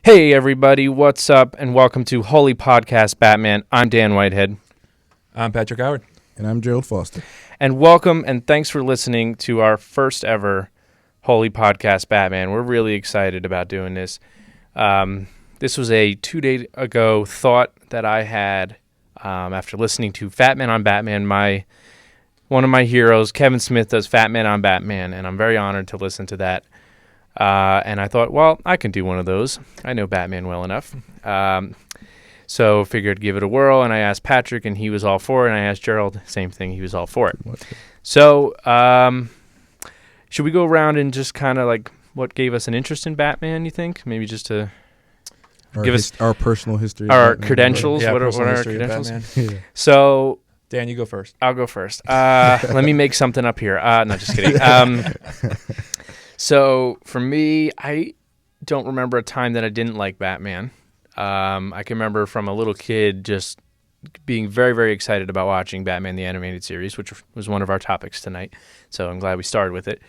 Hey everybody, what's up, and welcome to Holy Podcast Batman. I'm Dan Whitehead. I'm Patrick Howard. And I'm Gerald Foster. And welcome, and thanks for listening to our first ever Holy Podcast Batman. We're really excited about doing this. This was a 2 day ago thought that I had after listening to Fat Man on Batman. One of my heroes, Kevin Smith, does Fat Man on Batman, and I'm very honored to listen to that. And I thought, well, I can do one of those. I know Batman well enough. So figured give it a whirl, and I asked Patrick, and he was all for it, and I asked Gerald, same thing, he was all for it. So should we go around and just kind of like what gave us an interest in Batman, you think? Maybe just to give us our personal history. Our credentials. Yeah, what are our credentials? Yeah. So Dan, you go first. I'll go first. Let me make something up here. No, just kidding. So for me, I don't remember a time that I didn't like Batman. I can remember from a little kid just being very, very excited about watching Batman the Animated Series, which was one of our topics tonight. So I'm glad we started with it.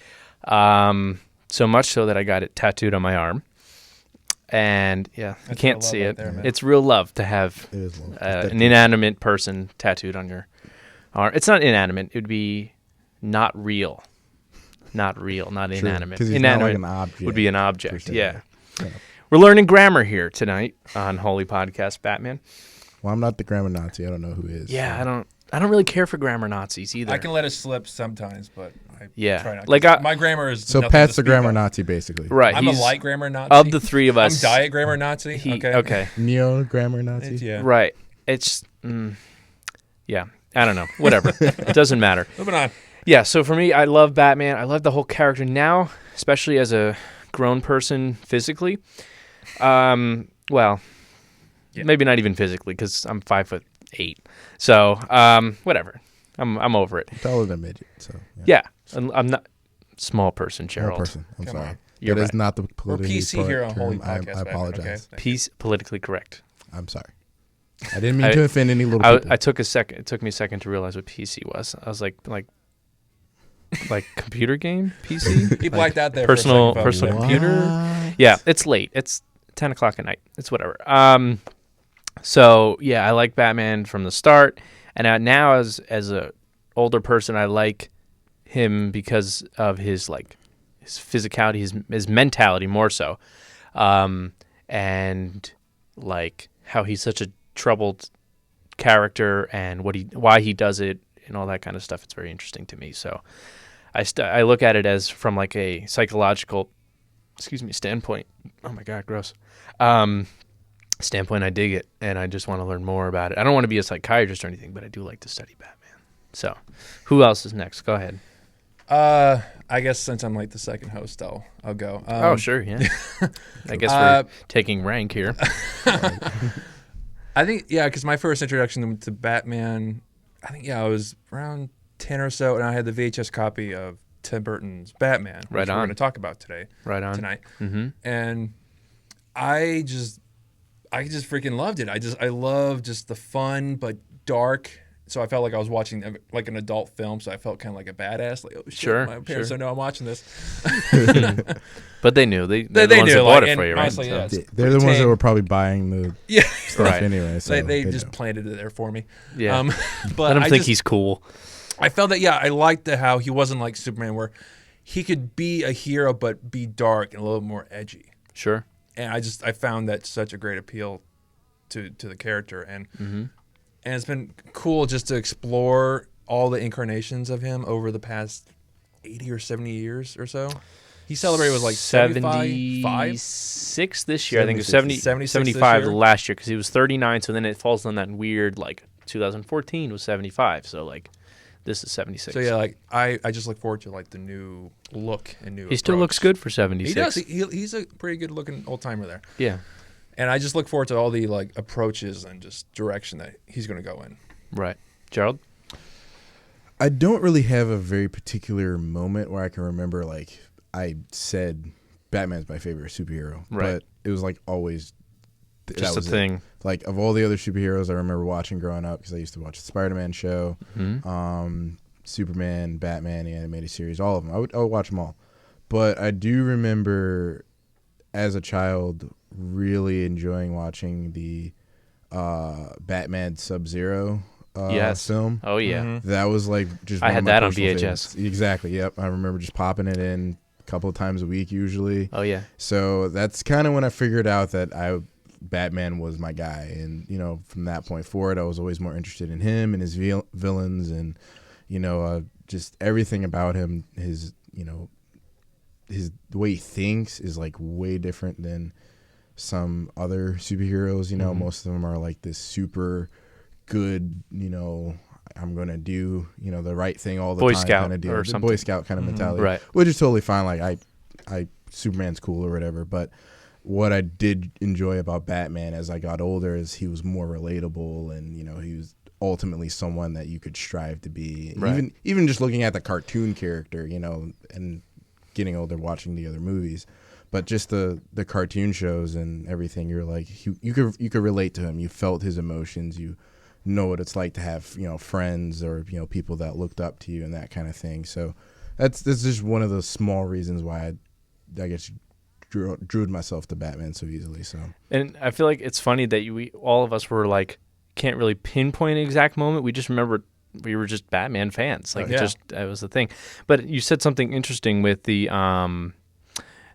So much so that I got it tattooed on my arm. And yeah, you can't see it. There, it's real love to have an inanimate person tattooed on your arm. It's not inanimate. It would be not real. Not real, not True, inanimate. Inanimate like an object would be an object, yeah. Yeah. We're learning grammar here tonight on Holy Podcast Batman. Well, I'm not the grammar Nazi. I don't know who is. Yeah, so. I don't really care for grammar Nazis either. I can let it slip sometimes, but I try not to. Like my grammar is so Pat's the grammar Nazi, basically. Right. I'm a light grammar Nazi. Of the three of us. I'm diet grammar Nazi. Okay. Neo grammar Nazi. Yeah. Right. It's, yeah, I don't know. Whatever. It doesn't matter. Moving on. Yeah, so for me, I love Batman. I love the whole character now, especially as a grown person physically. Maybe not even physically because I'm 5'8". So, whatever. I'm over it. I'm taller than midget, so. Yeah. I'm not small person, Gerald. Small person. I'm Come sorry. on. You're That right. is not the We're politically PC here on correct Holy term. Podcast. I apologize. Okay. Peace, politically correct. I'm sorry. I didn't mean to offend any little people. I took a second. It took me a second to realize what PC was. I was like computer game PC. He blacked out there. Personal for a second, folks. computer. Yeah, it's late. It's 10 o'clock at night. It's whatever. So yeah, I like Batman from the start, and now as a older person, I like him because of his physicality, his mentality more so, and like how he's such a troubled character and why he does it and all that kind of stuff. It's very interesting to me. So I look at it as from like a psychological, standpoint. Oh my God, gross. Standpoint, I dig it, and I just want to learn more about it. I don't want to be a psychiatrist or anything, but I do like to study Batman. So, who else is next? Go ahead. I guess since I'm like the second host, I'll go. Oh, sure, yeah. I guess we're taking rank here. I think, because my first introduction to Batman, I was around 10 or so, and I had the VHS copy of Tim Burton's Batman, which we're going to talk about tonight. Mm-hmm. And I just freaking loved it. I love just the fun but dark. So I felt like I was watching like an adult film. So I felt kind of like a badass. Like, oh shit, sure, my parents don't know I'm watching this. But they knew they're the they ones knew, that bought like, it for you, right? honestly, So. yeah, They're the ones that were probably buying the stuff right. anyway. So they just planted it there for me. Yeah, but I don't think he's cool. I felt that I liked how he wasn't like Superman, where he could be a hero but be dark and a little more edgy. Sure. And I found that such a great appeal to the character, and it's been cool just to explore all the incarnations of him over the past 80 or 70 years or so. He celebrated with like 76 this year. I think it was 75 last year because he was 39. So then it falls on that weird 2014 was 75. So this is 76. So yeah, I just look forward to the new look and new. He still looks good for 76. He does. He's a pretty good looking old timer there. Yeah. And I just look forward to all the approaches and just direction that he's going to go in. Right. Gerald? I don't really have a very particular moment where I can remember I said Batman's my favorite superhero. Right. But it was always just a thing. Of all the other superheroes I remember watching growing up, because I used to watch the Spider-Man show, Superman, Batman, the animated series, all of them. I would watch them all. But I do remember as a child really enjoying watching the Batman Sub-Zero film. Oh yeah. Mm-hmm. That was like just I one had of my that on personal VHS. favorites. Exactly. Yep. I remember just popping it in a couple of times a week usually. Oh yeah. So that's kind of when I figured out that Batman was my guy, and from that point forward, I was always more interested in him and his villains, and just everything about him. His the way he thinks is like way different than some other superheroes. Most of them are like this super good, I'm going to do, the right thing all the Boy time Scout kind of deal. or The something. Boy Scout kind of mentality. Right. Which is totally fine. Like I Superman's cool or whatever, but what I did enjoy about Batman as I got older is he was more relatable, and he was ultimately someone that you could strive to be. Right. Even just looking at the cartoon character, and getting older watching the other movies. But just the cartoon shows and everything, you're like you could relate to him. You felt his emotions. You know what it's like to have friends or people that looked up to you and that kind of thing. So that's just one of the small reasons why I guess drew myself to Batman so easily. So And I feel like it's funny that we all of us were like can't really pinpoint an exact moment. We just remember we were just Batman fans. Like that was the thing. But you said something interesting with the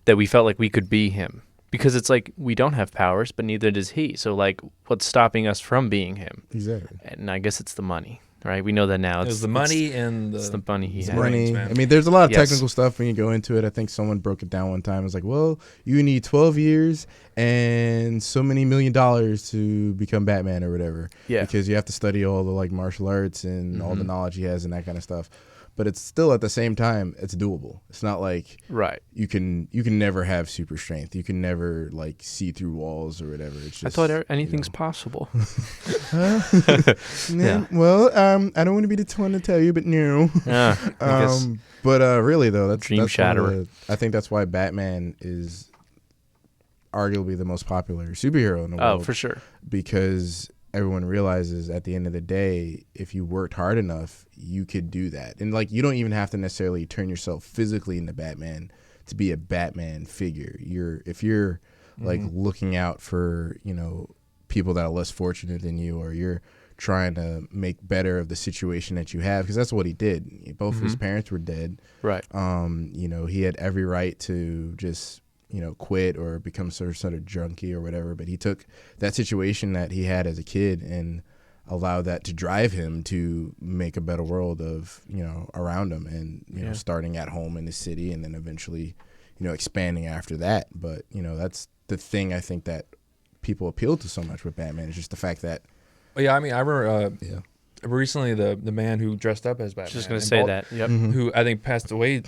that we felt like we could be him. Because it's like we don't have powers, but neither does he. So like what's stopping us from being him? exactly. And I guess it's the money, right? We know that now. It was the money and it's the money he had. Money. man. I mean, there's a lot of Yes. technical stuff when you go into it. I think someone broke it down one time. It's like, well, you need 12 years and so many $1 million to become Batman or whatever. Yeah. Because you have to study all the like martial arts and all the knowledge he has and that kind of stuff. But it's still at the same time, it's doable. It's not like Right. you can never have super strength. You can never like see through walls or whatever. It's just, I thought anything's possible. yeah. Well, I don't want to be the one to tell you, but no. Yeah. I guess. But really though, that's Dream that's one of shatterer. I think that's why Batman is arguably the most popular superhero in the Oh, world. for sure. Because everyone realizes at the end of the day, if you worked hard enough, you could do that. And like, you don't even have to necessarily turn yourself physically into Batman to be a Batman figure. If you're like looking out for, people that are less fortunate than you, or you're trying to make better of the situation that you have, because that's what he did. Both of his parents were dead. Right. He had every right to just quit or become sort of junkie or whatever. But he took that situation that he had as a kid and allowed that to drive him to make a better world of, around him, and, starting at home in the city and then eventually, expanding after that. But, that's the thing I think that people appeal to so much with Batman, is just the fact that. Well, yeah, I mean, I remember recently the man who dressed up as Batman. Just going to say that. Yep. Who I think passed away.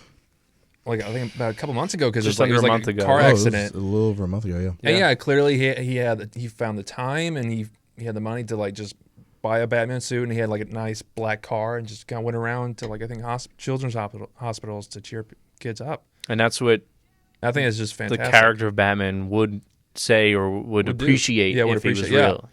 Like I think about a couple months ago, because Just it was under a like month a ago. car Oh, it was accident. a little over a month ago, yeah. And yeah, clearly he found the time, and he had the money to like just buy a Batman suit, and he had like a nice black car, and just kind of went around to like I think children's hospitals to cheer kids up. And that's what I think it's just fantastic. the character of Batman would say or would do. appreciate Yeah, would if he was appreciate- real,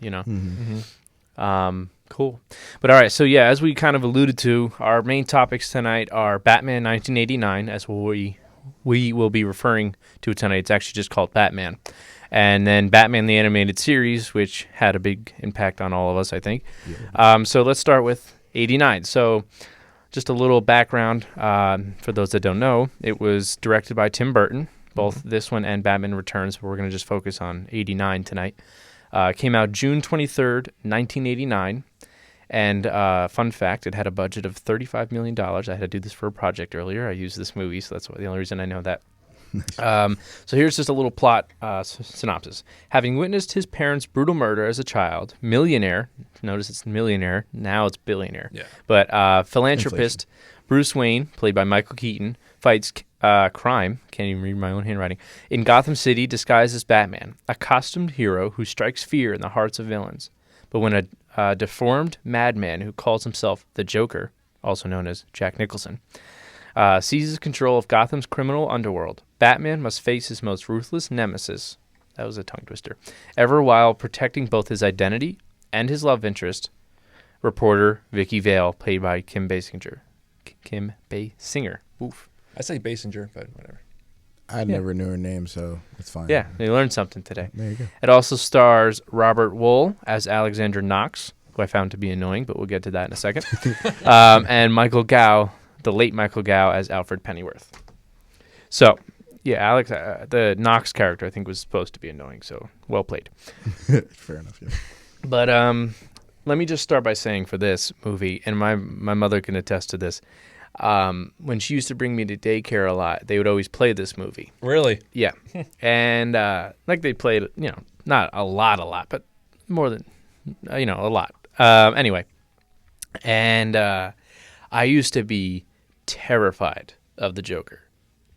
Mm-hmm. Cool. But all right, so yeah, as we kind of alluded to, our main topics tonight are Batman 1989, as we will be referring to it tonight. It's actually just called Batman. And then Batman the Animated Series, which had a big impact on all of us, I think. Yeah. So let's start with 89. So just a little background for those that don't know. It was directed by Tim Burton, both this one and Batman Returns, but we're going to just focus on 89 tonight. Came out June 23rd, 1989. And fun fact, it had a budget of $35 million. I had to do this for a project earlier. I used this movie, so that's the only reason I know that. So here's just a little plot synopsis. Having witnessed his parents' brutal murder as a child, millionaire, notice it's millionaire, now it's billionaire, but philanthropist Bruce Wayne, played by Michael Keaton, fights crime, can't even read my own handwriting, in Gotham City disguised as Batman, a costumed hero who strikes fear in the hearts of villains. But when a deformed madman who calls himself the Joker, also known as Jack Nicholson, seizes control of Gotham's criminal underworld, Batman must face his most ruthless nemesis, that was a tongue twister, ever while protecting both his identity and his love interest, reporter Vicky Vale, played by Kim Basinger. Oof. I say Basinger, but whatever. I never knew her name, so it's fine. Yeah, you learned something today. There you go. It also stars Robert Wool as Alexander Knox, who I found to be annoying, but we'll get to that in a second. And Michael Gow, the late Michael Gow, as Alfred Pennyworth. So, yeah, Alex, the Knox character, I think, was supposed to be annoying, so well played. Fair enough, yeah. But let me just start by saying for this movie, and my mother can attest to this, when she used to bring me to daycare a lot, they would always play this movie. Really? Yeah. And like they played, not a lot, but more than, a lot. Anyway. And I used to be terrified of the Joker.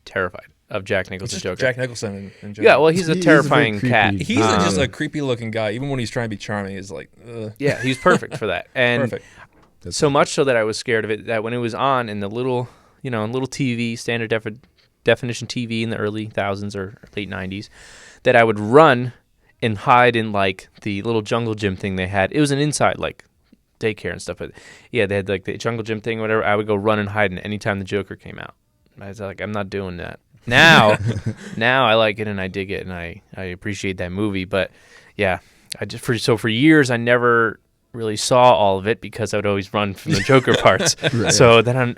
Terrified of Jack Nicholson's Joker. Jack Nicholson in general. Yeah, well, he's a terrifying cat. He's just a creepy looking guy. Even when he's trying to be charming, he's like, ugh. Yeah, he's perfect for that. And Perfect. so much so that I was scared of it that when it was on in the little TV, standard definition TV in the early 2000s or late 90s, that I would run and hide in like the little jungle gym thing they had. It was an inside like daycare and stuff, but yeah, they had like the jungle gym thing, whatever. I would go run and hide in anytime the Joker came out. I was like, I'm not doing that. Now I like it and I dig it and I appreciate that movie. But yeah, for years I never really saw all of it because I would always run from the Joker parts. Right. So then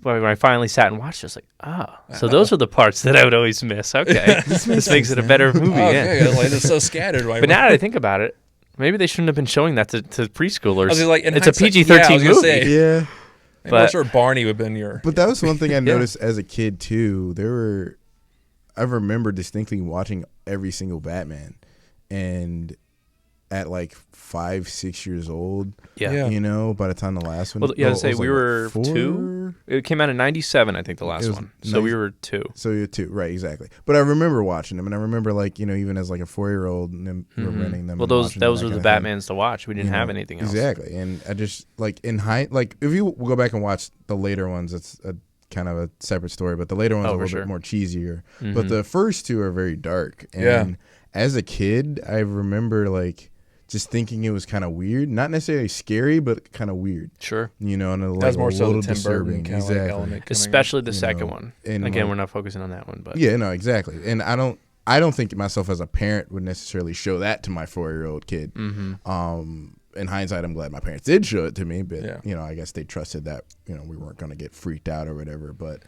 when I finally sat and watched it, I was like, so those are the parts that I would always miss. Okay, this makes it a better movie. Okay, like it's so scattered. Right? But now that I think about it, maybe they shouldn't have been showing that to preschoolers. Like, it's a PG-13 movie. Yeah. But I'm sure Barney would have been your... But that was one thing I noticed as a kid, too. I remember distinctly watching every single Batman. And at like 5-6 years old, by the time the last one... Well, yeah, we were 2. It came out in 97, I think, the last one. So we were 2. So you were 2, right, exactly. But I remember watching them, and I remember, like, even as like a 4-year-old, and renting them. Well, those were the Batmans to watch. We didn't have anything else. Exactly. And I just, like, if you go back and watch the later ones, it's a kind of a separate story, but the later ones are a little bit more cheesier. Mm-hmm. But the first 2 are very dark. And as a kid, I remember, like, just thinking it was kind of weird, not necessarily scary, but kind of weird. Sure, and like that's more a so little the Tim disturbing, Burton kind of element, especially the second one. And again, we're not focusing on that one, but exactly. And I don't think myself as a parent would necessarily show that to my 4-year-old kid. Mm-hmm. In hindsight, I'm glad my parents did show it to me, but I guess they trusted that we weren't going to get freaked out or whatever. But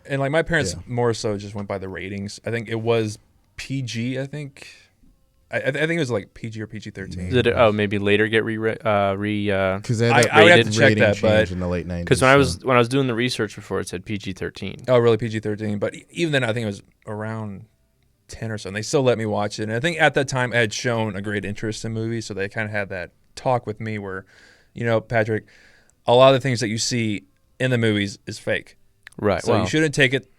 like my parents more so just went by the ratings. I think it was PG. I think it was like PG or PG-13. Did it, maybe later get because I would have to check that, but in the late 90s. Because when I was doing the research before, it said PG-13. Oh, really, PG-13? But even then, I think it was around 10 or so, and they still let me watch it. And I think at that time, I had shown a great interest in movies, so they kind of had that talk with me where, Patrick, a lot of the things that you see in the movies is fake. Right. So you shouldn't take it,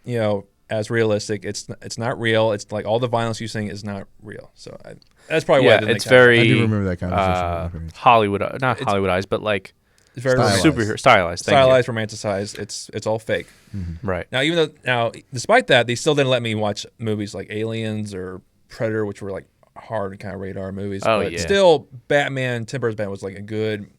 as realistic. It's not real. It's like all the violence you're seeing is not real. So that's probably why. It's very. I do remember that conversation. Hollywood, not Hollywoodized, but like it's very superhero stylized, romanticized. It's all fake. Mm-hmm. Right now, despite that, they still didn't let me watch movies like Aliens or Predator, which were like hard kind of radar movies. But still, Batman, Tim Burton's Batman was like a good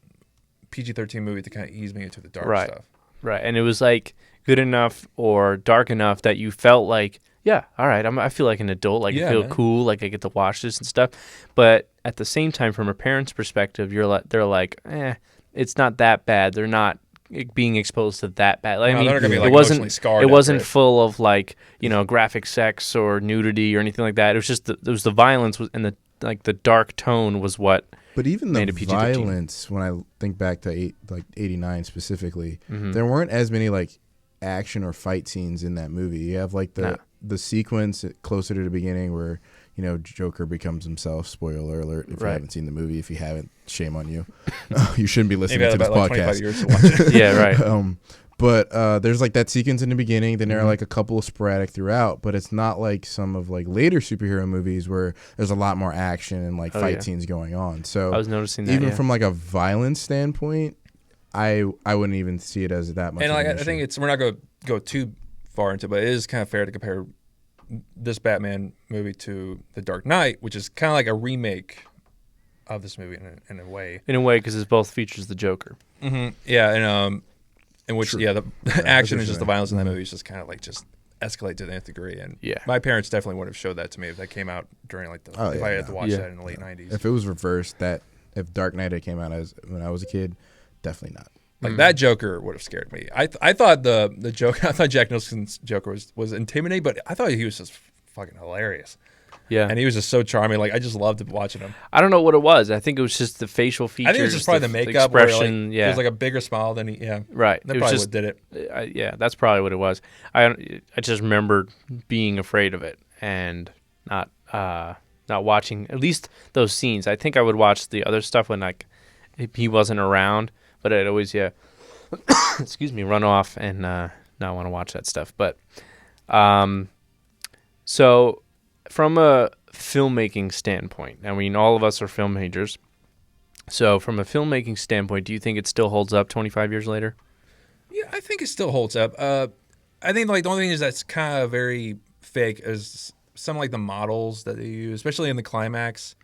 PG-13 movie to kind of ease me into the dark stuff. Right, and it was like good enough or dark enough that you felt like, all right, I feel like an adult, like I feel cool, like I get to watch this and stuff. But at the same time, from a parent's perspective, they're like, it's not that bad. They're not being exposed to that bad. Like, it wasn't full of like graphic sex or nudity or anything like that. It was just the violence and the dark tone was what. But even the violence, when I think back to 89 specifically, there weren't as many like action or fight scenes in that movie. You have like the sequence closer to the beginning where Joker becomes himself. Spoiler alert! If you haven't seen the movie, if you haven't, shame on you. You shouldn't be listening to this podcast. 25 years to watch it. Yeah, right. But there's like that sequence in the beginning. Then there are like a couple of sporadic throughout. But it's not like some of like later superhero movies where there's a lot more action and like fight scenes going on. So I was noticing that even from like a violence standpoint, I wouldn't even see it as that much. And like I think we're not going to go too far into it, but it is kind of fair to compare this Batman movie to The Dark Knight, which is kind of like a remake of this movie in a way. In a way, because it both features the Joker. Mm-hmm. Yeah, and in which the action and just the violence in that movie is just kind of like just escalate to the nth degree. And Yeah. my parents definitely would have showed that to me if that came out during like if I had to watch that in the late 90s. If it was reversed, if Dark Knight had came out when I was a kid, definitely not. Like that Joker would have scared me. I thought the Joker, I thought Jack Nicholson's Joker was intimidating, but I thought he was just fucking hilarious. Yeah. And he was just so charming. Like I just loved watching him. I don't know what it was. I think it was just the facial features. I think it was just probably the makeup, expression. It was like a bigger smile than he. Yeah, right. That it probably was just, what did it. Yeah, that's probably what it was. I just remember being afraid of it and not watching at least those scenes. I think I would watch the other stuff when like he wasn't around, but I'd always excuse me, run off and not want to watch that stuff. But so from a filmmaking standpoint, I mean, all of us are film majors. So from a filmmaking standpoint, do you think it still holds up 25 years later? Yeah, I think it still holds up. I think like the only thing is that's kind of very fake is some like the models that they use, especially in the climax,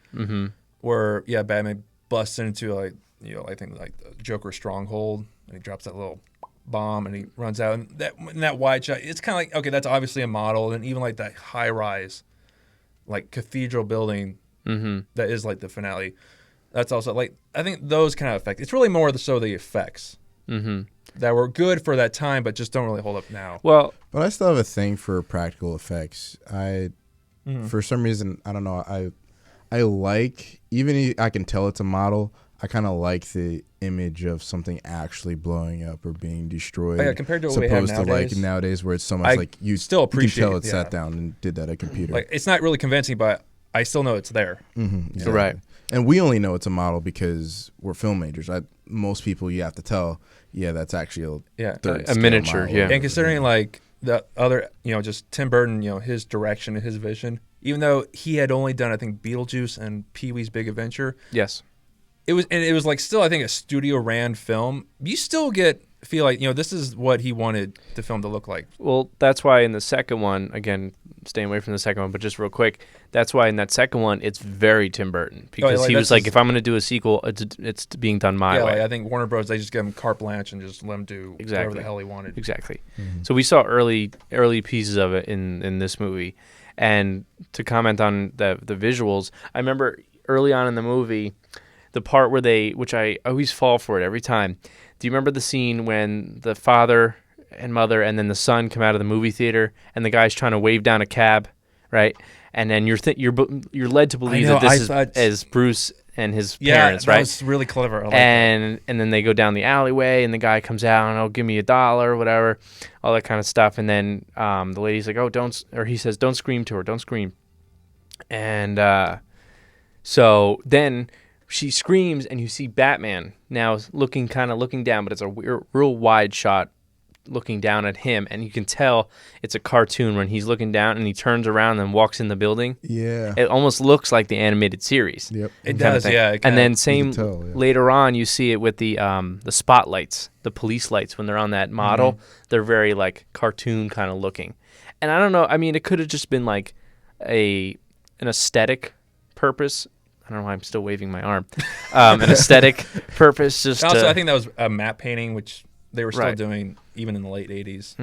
where Batman busts into like I think like the Joker stronghold and he drops that little bomb and he runs out and that wide shot. It's kind of like, okay, that's obviously a model, and even like that high rise, like cathedral building that is like the finale. That's also like I think those kind of effects. It's really more so the effects that were good for that time, but just don't really hold up now. Well, but I still have a thing for practical effects. For some reason, I don't know. I like, even I can tell it's a model. I kind of like the image of something actually blowing up or being destroyed. Oh, yeah, compared to what we have opposed to nowadays. like nowadays where it's so much like you still appreciate you can tell it, it sat down and did that at a computer. Like it's not really convincing, but I still know it's there. Exactly. Right. And we only know it's a model because we're film majors. Most people you have to tell, that's actually a miniature, model. yeah. And considering like the other, just Tim Burton, his direction and his vision, even though he had only done I think Beetlejuice and Pee-wee's Big Adventure. yes. It was like still I think a studio ran film. You still feel like this is what he wanted the film to look like. Well, that's why in the second one, again, staying away from the second one, but just real quick, that's why in that second one it's very Tim Burton because he was like, if I'm going to do a sequel, it's being done my way. Like I think Warner Bros. They just gave him carte blanche and just let him do whatever the hell he wanted. Exactly. So we saw early pieces of it in this movie, and to comment on the visuals, I remember early on in the movie, the part where which I always fall for it every time. Do you remember the scene when the father and mother and then the son come out of the movie theater and the guy's trying to wave down a cab, right? And then you're led to believe that this is Bruce and his parents, right? That was really clever. I like and then they go down the alleyway and the guy comes out and oh, give me $1 or whatever, all that kind of stuff. And then the lady's like, he says, don't scream to her, don't scream. And so then she screams, and you see Batman now looking down, but it's a real wide shot looking down at him, and you can tell it's a cartoon when he's looking down and he turns around and walks in the building. Yeah. It almost looks like the animated series. Yep. It does, yeah. And then later on, you see it with the spotlights, the police lights when they're on that model. They're very like cartoon kind of looking. And I don't know, I mean, it could have just been like an aesthetic purpose. I don't know why I'm still waving my arm. An aesthetic purpose. I think that was a matte painting, which they were still doing even in the late 80s.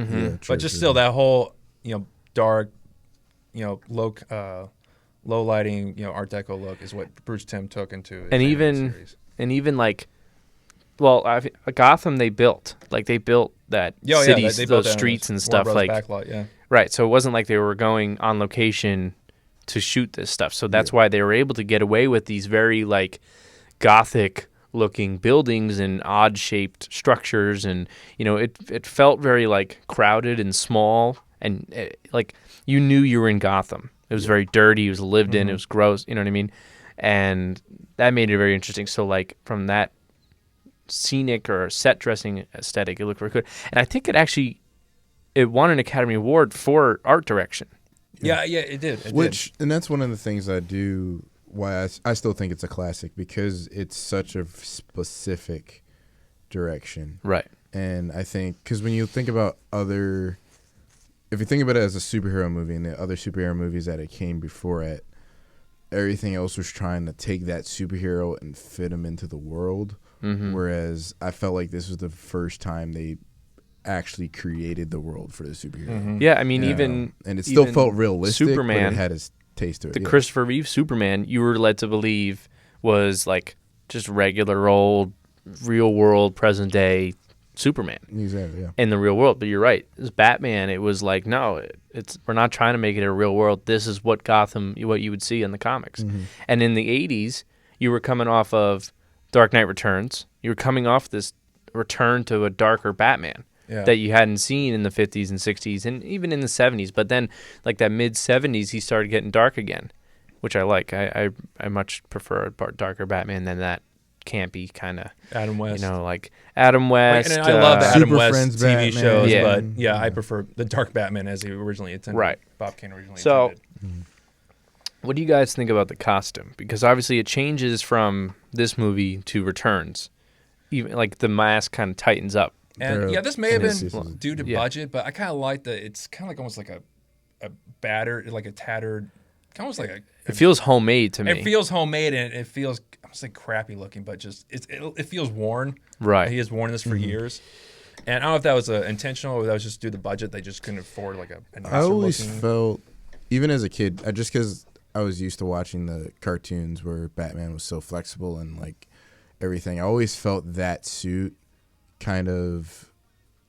But still that whole, dark, low lighting, Art Deco look is what Bruce Timm took into his series. And even like, well, Gotham they built that cities, those streets and stuff like. Backlot, Right. So it wasn't like they were going on location to shoot this stuff. So that's why they were able to get away with these very like gothic looking buildings and odd shaped structures, and it felt very like crowded and small, and like you knew you were in Gotham. It was very dirty, it was lived in, it was gross, you know what I mean? And that made it very interesting. So like from that scenic or set dressing aesthetic, it looked very good. And I think it won an Academy Award for art direction. Yeah, it did. And that's one of the things why I still think it's a classic, because it's such a specific direction. Right. And I think, because when you think about if you think about it as a superhero movie and the other superhero movies that it came before it, everything else was trying to take that superhero and fit him into the world. Whereas I felt like this was the first time they actually created the world for the superhero. Mm-hmm. Yeah, I mean, You even know? And it still even felt realistic, Superman, but it had his taste to it. the Christopher Reeve Superman, you were led to believe was like just regular old, real world, present day Superman Exactly, yeah. in the real world. But you're right, as Batman, it was like, no, we're not trying to make it a real world. This is what what you would see in the comics. Mm-hmm. And in the 80s, you were coming off of Dark Knight Returns. You were coming off this return to a darker Batman that you hadn't seen in the 50s and 60s and even in the 70s. But then, like that mid 70s, he started getting dark again, which I like. I much prefer a darker Batman than that campy kind of Adam West. You know, like Adam West. And I love the Adam Super West Friends TV Batman. shows, Yeah. but yeah, I prefer the Dark Batman as he originally intended. Right. Bob Kane originally So, intended. what do you guys think about the costume? Because obviously it changes from this movie to Returns. Even like the mask kind of tightens up. And yeah, this may have been due to Yeah. budget, but I kind of like that. It's kind of like almost like a battered, like a tattered, almost like It feels homemade to me. It feels homemade and it feels, I'm saying crappy looking, but just it feels worn. Right. He has worn this for years. And I don't know if that was intentional or that was just due to budget. They just couldn't afford like a nicer I always looking. felt, even as a kid, just because I was used to watching the cartoons where Batman was so flexible and like everything, I always felt that suit kind of,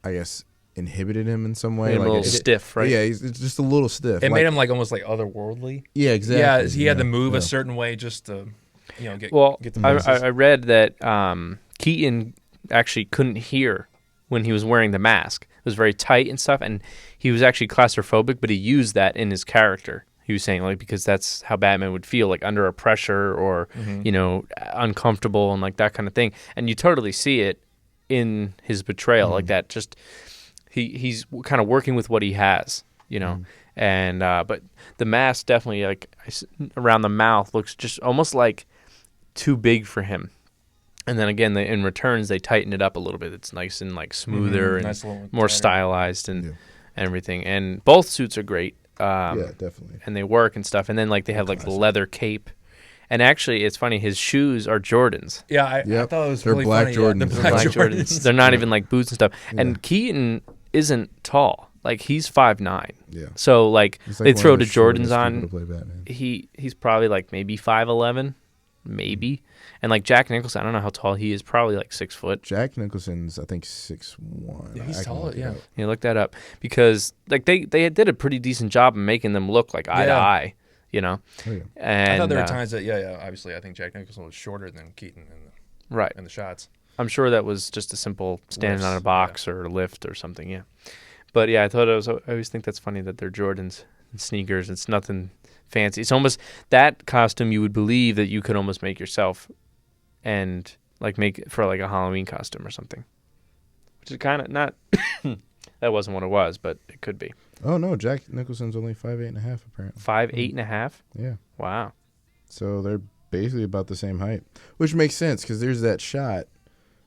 I guess, inhibited him in some way. Made him like a little stiff, right? Yeah, it's just a little stiff. It made him like almost like otherworldly. Yeah, exactly. Yeah, he had to move a certain way just to, get the pieces. I read that Keaton actually couldn't hear when he was wearing the mask. It was very tight and stuff, and he was actually claustrophobic, but he used that in his character. He was saying, like, because that's how Batman would feel, like, under a pressure or, uncomfortable and, like, that kind of thing. And you totally see it in his betrayal, like that. Just he's kind of working with what he has, and but the mask definitely, like, around the mouth looks just almost like too big for him. And then again, in Returns, they tighten it up a little bit. It's nice and like smoother and Nice more stylized and everything. And both suits are great. Yeah, definitely. And they work and stuff. And then like they have like the leather cape. And actually, it's funny. His shoes are Jordans. Yeah, I thought it was They're really black funny. Jordans. Yeah, They're black Black Jordans. Jordans. They're not even like boots and stuff. Yeah. And Keaton isn't tall. Like he's 5'9". Yeah. So like He's like they one throw of the the Jordans shortest on. people to play Batman. He's probably like maybe 5'11", maybe. And like Jack Nicholson, I don't know how tall he is. Probably like 6 foot. Jack Nicholson's, I think, 6'1". Yeah, he's I can tall, look it yeah. up. Yeah, look that up because like they did a pretty decent job of making them look like eye to eye, Oh, yeah. And I thought there were times that, obviously, I think Jack Nicholson was shorter than Keaton right. in the shots. I'm sure that was just a simple standing on a Lifts, box or a lift or something. Yeah, but yeah, I always think that's funny that they're Jordans and sneakers. It's nothing fancy. It's almost that costume you would believe that you could almost make yourself, and like make it for like a Halloween costume or something, which is kind of not. That wasn't what it was, but it could be. Oh, no, Jack Nicholson's only 5'8.5", apparently. 5'8.5". Yeah. Wow. So they're basically about the same height, which makes sense because there's that shot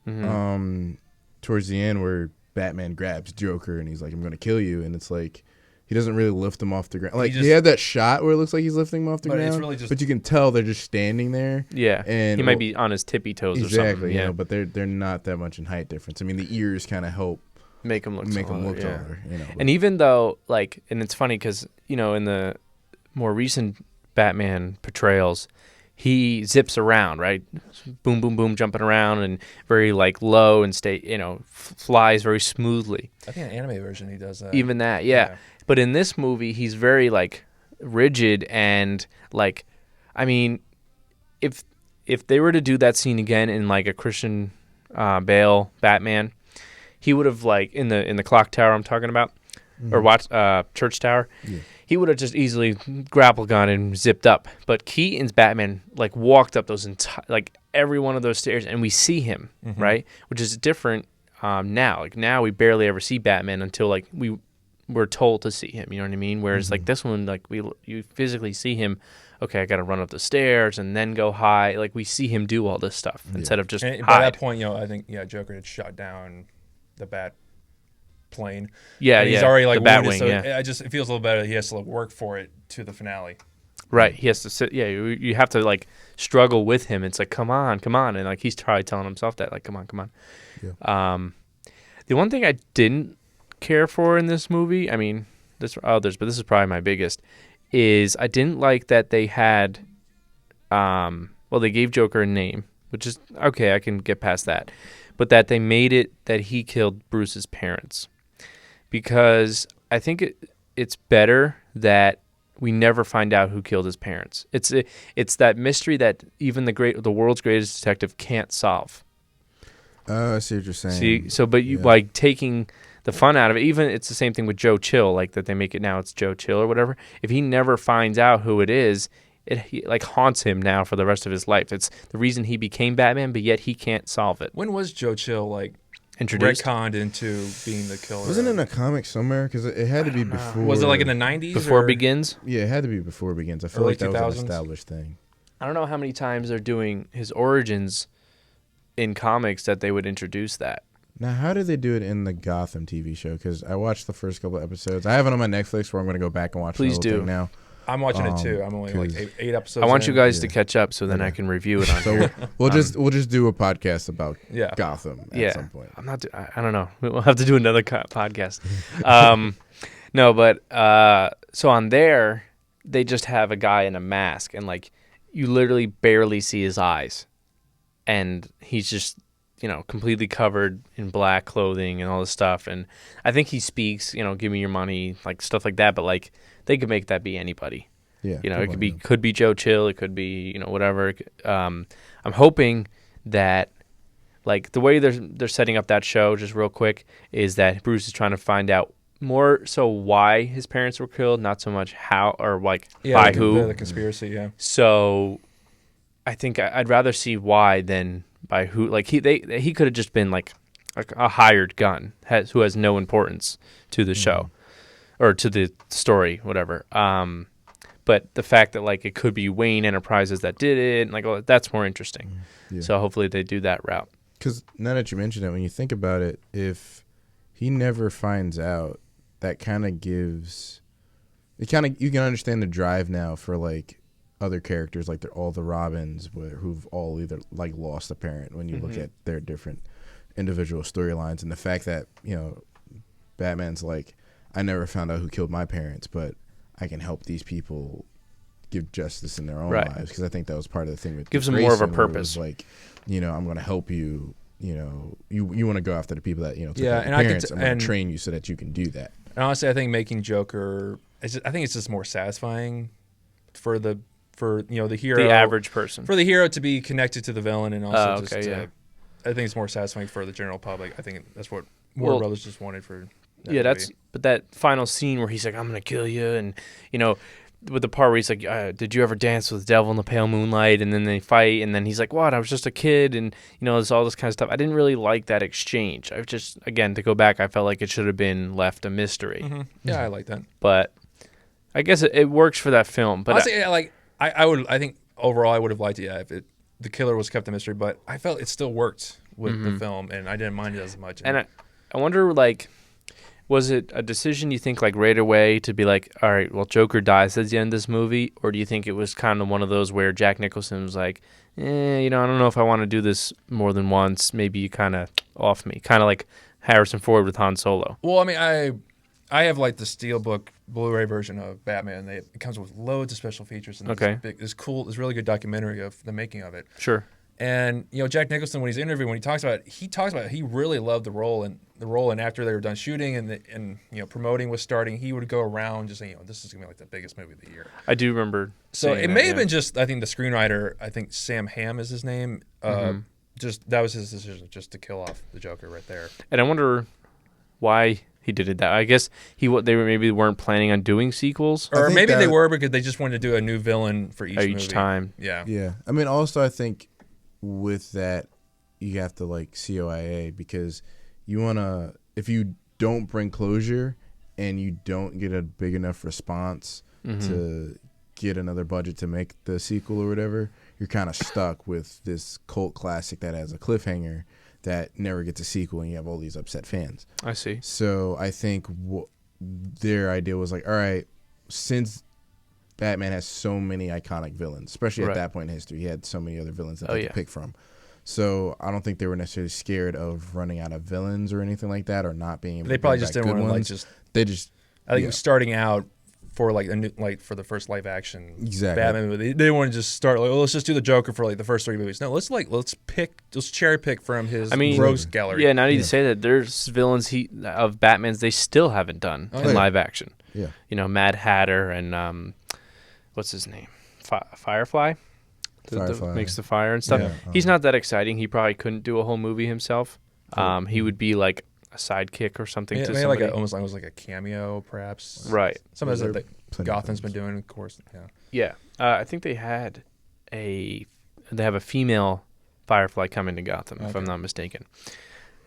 towards the end where Batman grabs Joker and he's like, "I'm going to kill you," and it's like he doesn't really lift him off the ground. Like he had that shot where it looks like he's lifting him off the ground, it's really just, but you can tell they're just standing there. Yeah, and he might be on his tippy toes or something. Exactly, Yeah, but they're not that much in height difference. I mean, the ears kind of help make him look taller. And even though, like, and it's funny because, in the more recent Batman portrayals, he zips around, right? Boom, boom, boom, jumping around and very, like, low and flies very smoothly. I think in the anime version he does that. Even that, yeah. But in this movie, he's very, like, rigid and, like, I mean, if they were to do that scene again in, like, a Christian Bale Batman, he would have, like, in the clock tower I'm talking about, or church tower, he would have just easily grapple gun and zipped up. But Keaton's Batman, like, walked up those every one of those stairs, and we see him, right? Which is different now. Like, now we barely ever see Batman until, like, we're told to see him. You know what I mean? Whereas, like, this one, like, you physically see him. Okay, I got to run up the stairs and then go high. Like, we see him do all this stuff instead of just and hide. by that point, I think Joker had shot down the bat plane. Yeah, and he's already like the bat wounded, wing. so it feels a little better. He has to work for it to the finale. Right, he has to sit. Yeah, you have to like struggle with him. It's like, come on, and like he's probably telling himself that, like, come on. Yeah. The one thing I didn't care for in this movie, I mean, there's others, but this is probably my biggest, is I didn't like that they had, they gave Joker a name, which is, okay, I can get past that, but that they made it that he killed Bruce's parents. Because I think it's better that we never find out who killed his parents. It's that mystery that even the world's greatest detective can't solve. I see what you're saying. But you like taking the fun out of it. Even it's the same thing with Joe Chill, like that they make it now it's Joe Chill or whatever. If he never finds out who it is, it like haunts him now for the rest of his life. It's the reason he became Batman, but yet he can't solve it. When was Joe Chill like introduced? Retconned into being the killer? Wasn't it in a comic somewhere? Because it had to be before. Was it like in the 90s? Before Begins? Yeah, it had to be before Begins. I feel Early like that 2000s? was an established thing. I don't know how many times they're doing his origins in comics that they would introduce that. Now, how did they do it in the Gotham TV show? Because I watched the first couple of episodes. I have it on my Netflix where I'm going to go back and watch the whole thing now. I'm watching it too. I'm only like eight episodes. I want you guys Yeah. to catch up so then I can review it on So here. we'll just do a podcast about Gotham at some point. I'm not. I don't know. We'll have to do another podcast. No, but so on there, they just have a guy in a mask, and like you literally barely see his eyes, and he's just completely covered in black clothing and all this stuff. And I think he speaks, give me your money, like stuff like that. But like they could make that be anybody. Yeah, it could be Joe Chill, it could be whatever. I'm hoping that like the way they're setting up that show, just real quick, is that Bruce is trying to find out more so why his parents were killed, not so much how or like by who. The conspiracy, yeah. So I think I'd rather see why than by who. Like he could have just been like a hired gun who has no importance to the show or to the story, whatever. But the fact that like it could be Wayne Enterprises that did it, and like that's more interesting. Yeah. So hopefully they do that route. Because now that you mention it, when you think about it, if he never finds out, that kind of gives it. You can understand the drive now for like other characters, like all the Robins, who've all either like lost a parent. When you look at their different individual storylines, and the fact that Batman's like, I never found out who killed my parents, but I can help these people give justice in their own lives, because I think that was part of the thing. Gives them more of a purpose. Like, I'm going to help you. You want to go after the people that took and parents. I'm going to train you so that you can do that. And honestly, I think making Joker, I think it's just more satisfying for the hero, the average person, for the hero to be connected to the villain, and also yeah. I think it's more satisfying for the general public. I think that's what Warner Brothers just wanted for. But that final scene where he's like, I'm gonna kill you, and with the part where he's like, did you ever dance with the devil in the pale moonlight? And then they fight, and then he's like, what? I was just a kid, and there's all this kind of stuff. I didn't really like that exchange. I just, again, to go back, I felt like it should have been left a mystery. Mm-hmm. Yeah, I like that. But I guess it works for that film. But honestly, I think overall I would have liked it if the killer was kept a mystery, but I felt it still worked with the film, and I didn't mind it as much. And I wonder, like, was it a decision you think like right away to be like, all right, well, Joker dies at the end of this movie, or do you think it was kind of one of those where Jack Nicholson was like, I don't know if I want to do this more than once. Maybe you kind of off me, kind of like Harrison Ford with Han Solo. Well, I mean, I have like the Steelbook Blu-ray version of Batman. It comes with loads of special features and this really good documentary of the making of it. Sure. And Jack Nicholson, when he's interviewed, when he talks about it, he really loved the role, and after they were done shooting and promoting was starting, he would go around just saying, this is gonna be like the biggest movie of the year. I do remember. So it may have been just, I think the screenwriter, I think Sam Hamm is his name. Just that was his decision, just to kill off the Joker right there. And I wonder why he did that. I guess they maybe weren't planning on doing sequels, or maybe they were because they just wanted to do a new villain for each time. Yeah. Yeah. I mean, also I think with that, you have to like COIA, because you want to, if you don't bring closure and you don't get a big enough response to get another budget to make the sequel or whatever, you're kind of stuck with this cult classic that has a cliffhanger that never gets a sequel, and you have all these upset fans. I see. So I think their idea was like, all right, since Batman has so many iconic villains, especially at that point in history, he had so many other villains that they could pick from. So I don't think they were necessarily scared of running out of villains or anything like that, or not being able They to probably bring just back didn't good want to ones. just. They just. I think it was starting out for like a new, like for the first live action Batman movie. They didn't want to just start like, let's just do the Joker for like the first 3 movies. No, let's cherry pick from his rogues gallery. Yeah, now I need to say that there's villains of Batman's they still haven't done in live action. Yeah, Mad Hatter and what's his name, Firefly. Firefly Makes the fire and stuff. Yeah. He's not that exciting. He probably couldn't do a whole movie himself. He would be like a sidekick or something to somebody. Like almost like a cameo, perhaps. Right. Some of that Gotham's been doing, of course. Yeah. Yeah. I think they have a female Firefly coming to Gotham, if I'm not mistaken.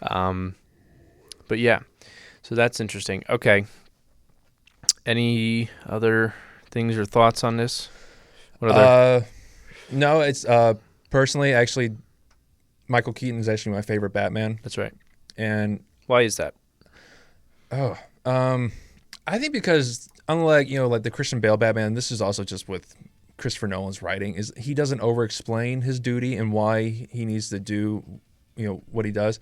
But yeah, so that's interesting. Okay. Any other things or thoughts on this? What other? No, it's personally, actually, Michael Keaton is actually my favorite Batman. That's right. And why is that? I think because unlike like the Christian Bale Batman, this is also just with Christopher Nolan's writing, is he doesn't over-explain his duty and why he needs to do what he does.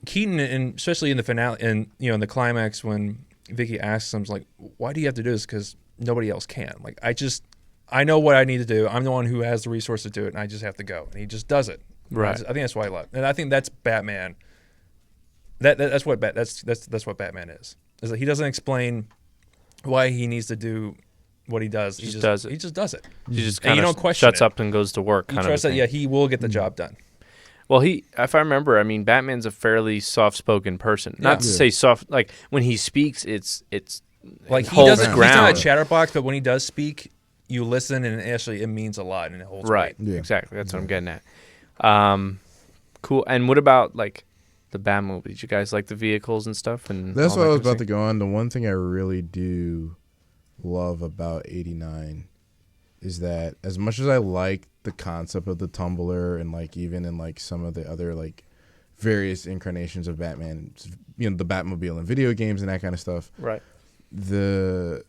Keaton, and especially in the finale, and in the climax when Vicky asks him, like, why do you have to do this? Because nobody else can. Like, I know what I need to do. I'm the one who has the resources to do it, and I just have to go. And he just does it. Right. I think that's why I love it. And I think that's Batman. That's what Batman is. Is that he doesn't explain why he needs to do what he does. He just does it. He just does it. He just kind of shuts up and goes to work. You trust that, he will get the job done. Well, if I remember, Batman's a fairly soft-spoken person. Not to say soft, like when he speaks, it's like he holds doesn't. ground. He's not a chatterbox, but when he does speak, you listen, and actually it means a lot, and it holds right. weight. Yeah. Exactly. That's what I'm getting at. Cool. And what about like the Batmobile? Did you guys like the vehicles and stuff? And that's what I was about to go on. The one thing I really do love about '89 is that as much as I like the concept of the tumbler and like even in like some of the other like various incarnations of Batman, the Batmobile in video games and that kind of stuff. Right. The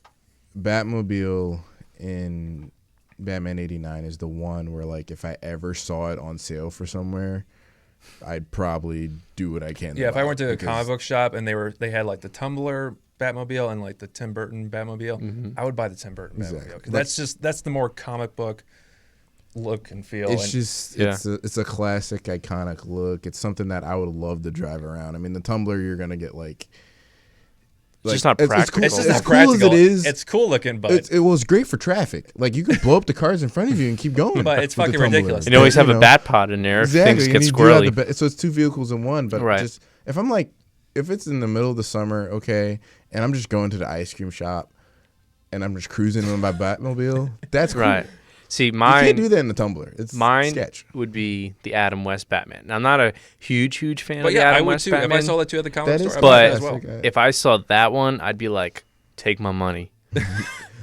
Batmobile in Batman '89 is the one where like if I ever saw it on sale for somewhere, I'd probably do what I can. Yeah, if I went to a comic book shop and they had like the tumbler Batmobile and like the Tim Burton Batmobile, I would buy the Tim Burton Batmobile because that's the more comic book look and feel. It's it's a classic, iconic look. It's something that I would love to drive around. I mean, the tumbler you're gonna get it's just not practical. It's as cool as it is. It's cool looking, but it was great for traffic. Like you could blow up the cars in front of you and keep going. But it's fucking ridiculous. And you always have a bat pod in there. Exactly. Things get squirrely. So it's two vehicles in one. But just if it's in the middle of the summer, okay, and I'm just going to the ice cream shop and I'm just cruising on my Batmobile, that's cool. Right. See, mine. You can't do that in the tumbler. It's sketch. Would be the Adam West Batman. Now, I'm not a huge fan of the I Adam would West too. Batman. If I saw that too at the comic store, but as well. If I saw that one, I'd be like, take my money.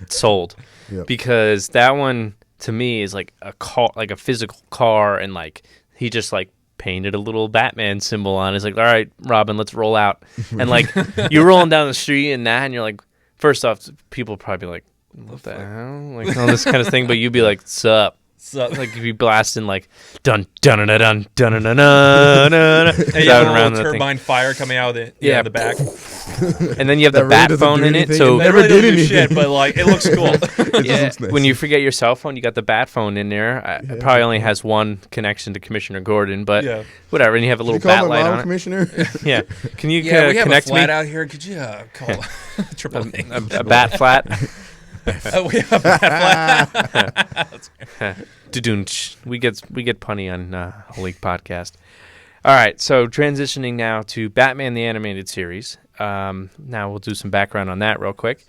Sold. Yep. Because that one, to me, is like a car, like a physical car, and like he just like painted a little Batman symbol on it. It's like, all right, Robin, let's roll out. And like you're rolling down the street and you're like, first off, people probably be like, what the hell? Like all this kind of thing, but you'd be like, sup. Like you'd be blasting like dun dun dun dun dun dun dun dun dun. And you have a little turbine fire coming out of the back. And then you have the bat phone in it, so it really doesn't do shit, but like it looks cool. Nice. When you forget your cell phone, you got the bat phone in there. It probably only has one connection to Commissioner Gordon, but whatever. And you have a little bat light on it. Commissioner? Yeah. Can you we have connect a flat me out here? Could you call AAA? a bat flat? We have a bat flat. We get punny on Holy Podcast. All right, so transitioning now to Batman the Animated Series. Now we'll do some background on that real quick.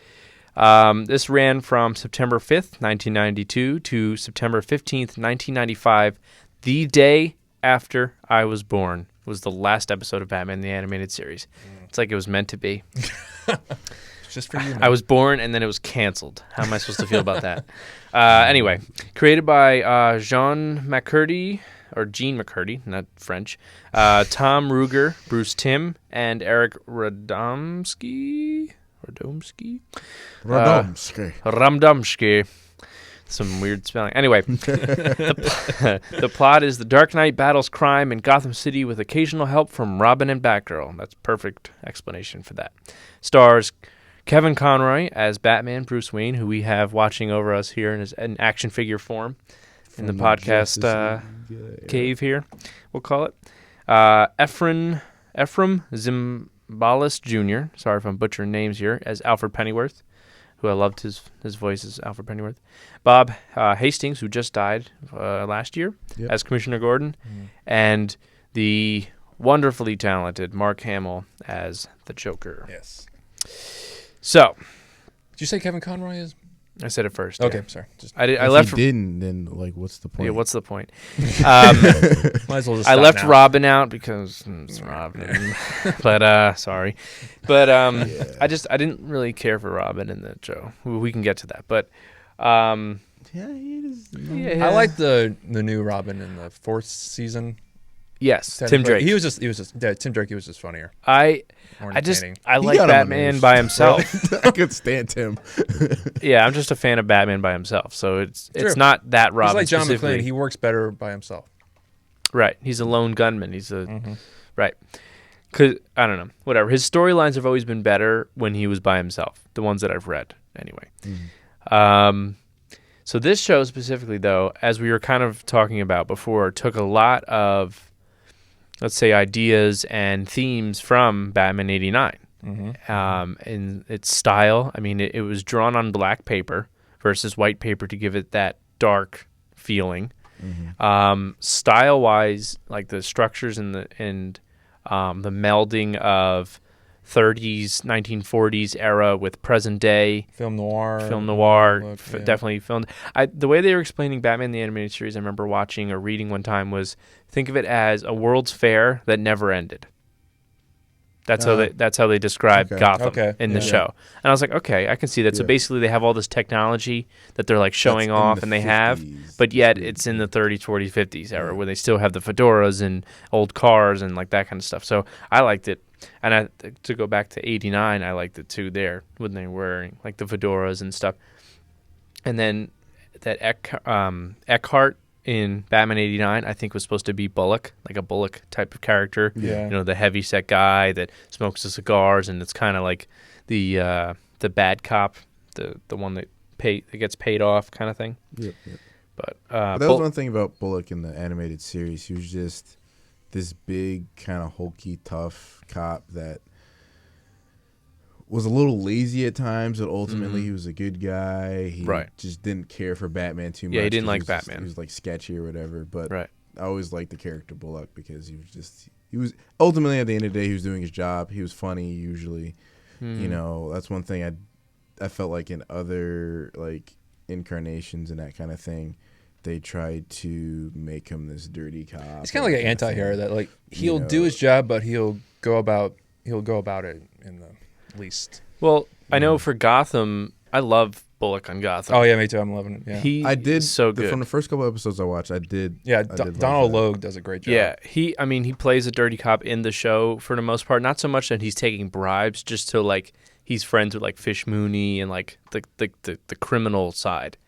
This ran from September 5th, 1992 to September 15th, 1995. The day after I was born was the last episode of Batman the Animated Series. It's like it was meant to be. Just for you, man. I was born and then it was canceled. How am I supposed to feel about that? Anyway, created by Jean McCurdy, not French, Tom Ruger, Bruce Timm, and Eric Radomski. Some weird spelling. Anyway, the plot is the Dark Knight battles crime in Gotham City with occasional help from Robin and Batgirl. That's perfect explanation for that. Stars Kevin Conroy as Batman, Bruce Wayne, who we have watching over us here in action figure form in the podcast cave here, we'll call it. Ephraim Zimbalist Jr., sorry if I'm butchering names here, as Alfred Pennyworth, who I loved his voice as Alfred Pennyworth. Bob Hastings, who just died last year, as Commissioner Gordon. And the wonderfully talented Mark Hamill as the Joker. Yes. So. Did you say Kevin Conroy is? I said it first. Okay, yeah. sorry. I left. If you didn't, then like, what's the point? Yeah, what's the point? Might as well just I stop left now. Robin out because it's Robin. But sorry. But I didn't really care for Robin in the show. We can get to that. But yeah, he is. I like the new Robin in the 4th season. Yes, Tim Drake. He was just Tim Drake. He was just funnier. I like Batman by himself. I could stand him. Yeah, I'm just a fan of Batman by himself. So it's not that Robin. He's like John specifically. McClane. He works better by himself. Right. He's a lone gunman. He's right. 'Cause I don't know. Whatever. His storylines have always been better when he was by himself. The ones that I've read, anyway. So this show specifically, though, as we were kind of talking about before, took a lot of, let's say, ideas and themes from Batman '89. In its style, I mean, it was drawn on black paper versus white paper to give it that dark feeling. Style-wise, like the structures and the melding of 30s, 1940s era with present day Film noir, definitely filmed. The way they were explaining Batman the Animated Series, I remember watching or reading one time, was think of it as a World's Fair that never ended. That's how they describe Gotham in the show. And I was like, okay, I can see that. So basically they have all this technology that they're like showing off and they 50s, but yet it's in the 30s, 40s, 50s era where they still have the fedoras and old cars and like that kind of stuff. So I liked it. And to go back to '89, I liked it too there when they were wearing like the fedoras and stuff. And then that Eckhart in Batman '89, I think was supposed to be Bullock, like a Bullock type of character. Yeah. You know, the heavy set guy that smokes the cigars, and it's kind of like the bad cop, the one that gets paid off kind of thing. Yep. But that was one thing about Bullock in the animated series. He was just this big, kind of hulky, tough cop that was a little lazy at times, but ultimately he was a good guy. He just didn't care for Batman too much. Yeah, he didn't like Batman. He was like sketchy or whatever. But I always liked the character Bullock because he was ultimately at the end of the day he was doing his job. He was funny usually. You know, that's one thing I felt like in other like incarnations and that kind of thing. They tried to make him this dirty cop. He's kind of like an anti-hero that like he'll do his job, but he'll go about it in the least. Well, I know for Gotham, I love Bullock on Gotham. Oh yeah, me too. I'm loving it. Yeah. I did so good from the first couple episodes I watched. I did. Yeah, I did Donald Logue does a great job. Yeah, he plays a dirty cop in the show for the most part. Not so much that he's taking bribes, just to like he's friends with like Fish Mooney and like the criminal side.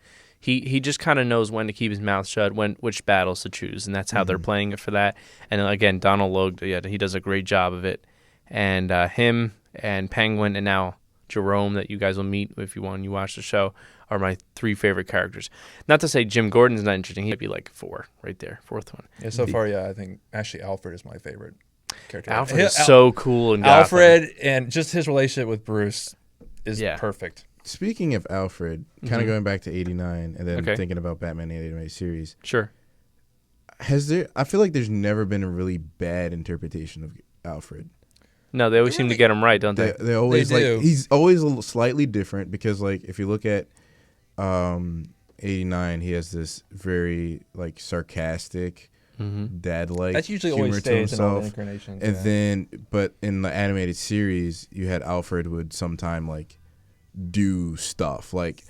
He just kind of knows when to keep his mouth shut, which battles to choose, and that's how they're playing it for that. And again, Donald Logue, he does a great job of it. And him and Penguin and now Jerome, that you guys will meet if you watch the show, are my 3 favorite characters. Not to say Jim Gordon's not interesting. He'd be like 4 right there, 4th one. Yeah, so far, I think actually Alfred is my favorite character. Alfred is so cool in Gotham. Alfred and just his relationship with Bruce is perfect. Speaking of Alfred, kind of going back to '89 and then thinking about Batman the Animated Series. Sure. I feel like there's never been a really bad interpretation of Alfred. No, they always seem to get him right, don't they? They always They do. He's always a little slightly different because like if you look at '89, he has this very like sarcastic, dad-like. That's usually humor always to stays in all the himself. incarnations. And then, but in the animated series, you had Alfred would sometime like do stuff like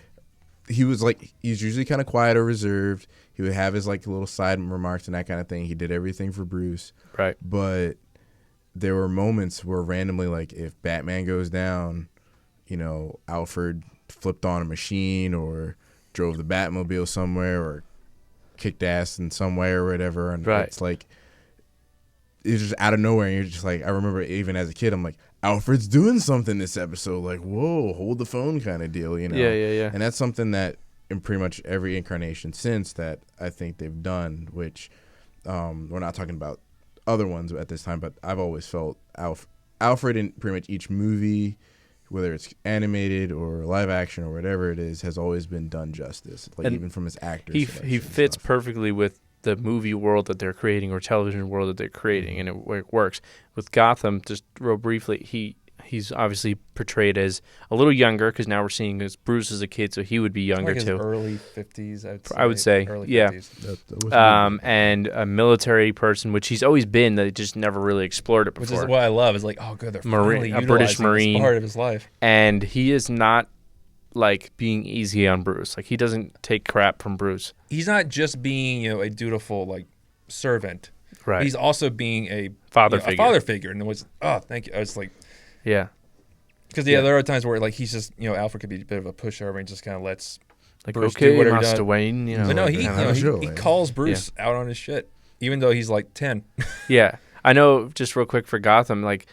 he's usually kind of quiet or reserved. He would have his like little side remarks and that kind of thing. He did everything for Bruce, right? But there were moments where randomly, like if Batman goes down, you know, Alfred flipped on a machine or drove the Batmobile somewhere or kicked ass in some way or whatever. And Right. it's like, it's just out of nowhere. And you're just like, I remember even as a kid, I'm like, Alfred's doing something this episode. Like, whoa, hold the phone kind of deal, you know? Yeah. And that's something that in pretty much every incarnation since that I think they've done, which we're not talking about other ones at this time, but I've always felt Alfred in pretty much each movie, whether it's animated or live action or whatever it is, has always been done justice. Like, And even from his actors. he fits perfectly with the movie world that they're creating or television world that they're creating, and it works. With Gotham, just real briefly, he's obviously portrayed as a little younger because now we're seeing as Bruce as a kid, so he would be younger like too. Early 50s, I would say, early yeah. 50s. And a military person, which he's always been. They just never really explored it Which before. is what I love. Is like, oh, good, they're finally a British utilizing Marine. this part of his life. And he is not like being easy on Bruce. Like, he doesn't take crap from Bruce. He's not just being, a dutiful like servant. Right. He's also being a Father a figure. father figure. And it was, thank you. I was like, Yeah. because there are times where like he's just, Alfred could be a bit of a pushover and just kind of lets Like, Bruce do okay, whatever he Master does. Wayne, But no, like, he kinda- he calls Bruce out on his shit, even though he's like 10. Yeah. I know, just real quick for Gotham, like,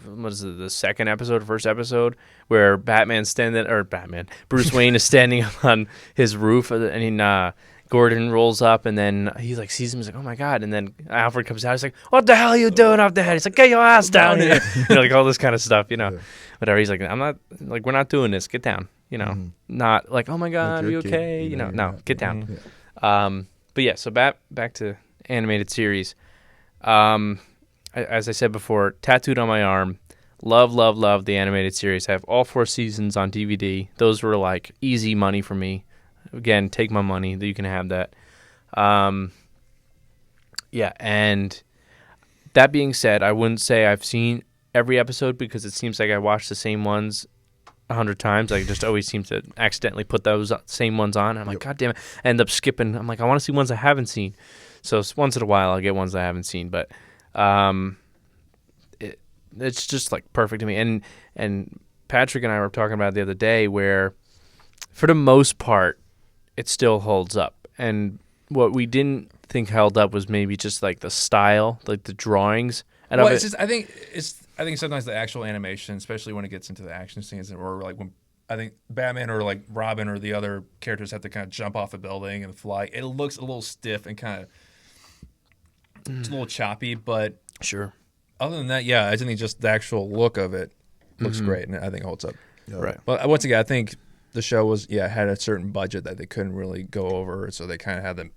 what is it, the first episode, where Bruce Wayne is standing on his roof, and Gordon rolls up, and then he like sees him, he's like, oh my God, and then Alfred comes out, he's like, what the hell are you doing up there? He's like, get your ass down here. Like all this kind of stuff, whatever. He's like, I'm not, like, we're not doing this, get down, not like, oh my God, are you okay? No, get down. But yeah, so back to animated series. As I said before, tattooed on my arm. Love the animated series. I have all 4 seasons on DVD. Those were like easy money for me. Again, take my money. You can have that. Yeah, and that being said, I wouldn't say I've seen every episode because it seems like I watch the same ones 100 times. I just always seem to accidentally put those same ones on. I'm like, God damn it. I end up skipping. I'm like, I want to see ones I haven't seen. So once in a while, I'll get ones I haven't seen. But it's just like perfect to me. And Patrick and I were talking about it the other day where, for the most part, it still holds up. And what we didn't think held up was maybe just like the style, like the drawings. And Well, it's just I think sometimes the actual animation, especially when it gets into the action scenes, or like when I think Batman or like Robin or the other characters have to kind of jump off a building and fly, it looks a little stiff and kind of it's a little choppy. But sure. Other than that, yeah, I think just the actual look of it looks great, and I think it holds up. Right. But once again, I think the show had a certain budget that they couldn't really go over, so they kind of had to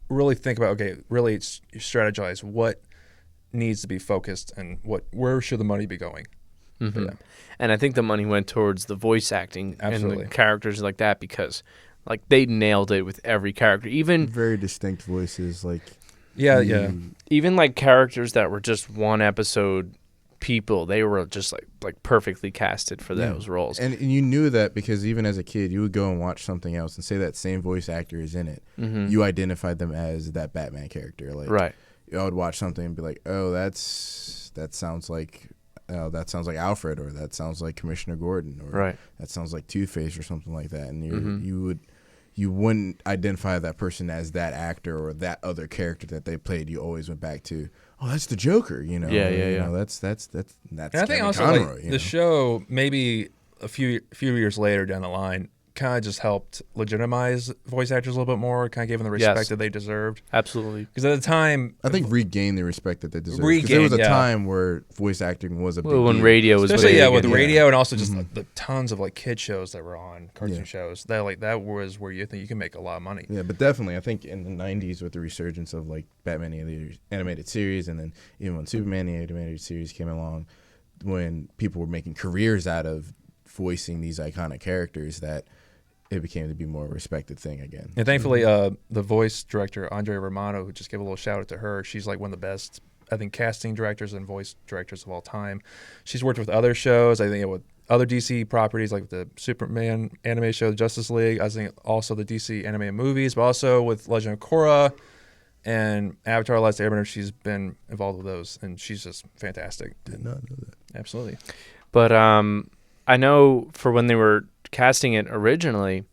really think about, really strategize what needs to be focused and where should the money be going. Mm-hmm. Yeah. And I think the money went towards the voice acting and the characters like that, because like they nailed it with every character, even very distinct voices, like even like characters that were just one episode people, they were just like perfectly casted for those roles. And you knew that because even as a kid, you would go and watch something else and say that same voice actor is in it. Mm-hmm. You identified them as that Batman character. Like, right. I would watch something and be like, oh, that sounds like Alfred, or that sounds like Commissioner Gordon, or that sounds like Two-Face or something like that. And you wouldn't identify that person as that actor or that other character that they played. You always went back to, oh, that's the Joker, Yeah. That's And I think also Conroy, the show maybe a few years later down the line kind of just helped legitimize voice actors a little bit more, kind of gave them the respect that they deserved. Absolutely. Because at the time, I think regain the respect that they deserved. Because there was a time where voice acting was a big when deal. radio was especially with radio, and also just the tons of like kid shows that were on, cartoon shows. That was where you think you can make a lot of money. Yeah, but definitely, I think in the '90s with the resurgence of like Batman the animated series, and then even when Superman the animated series came along, when people were making careers out of voicing these iconic characters, that it became to be more a respected thing again. And thankfully, the voice director, Andrea Romano, who just gave a little shout out to her, she's like one of the best, I think, casting directors and voice directors of all time. She's worked with other shows, I think, with other DC properties, like the Superman anime show, Justice League. I think also the DC animated movies, but also with Legend of Korra and Avatar: Last Airbender. She's been involved with those, and she's just fantastic. Did not know that. Absolutely. But I know for when they were casting it originally,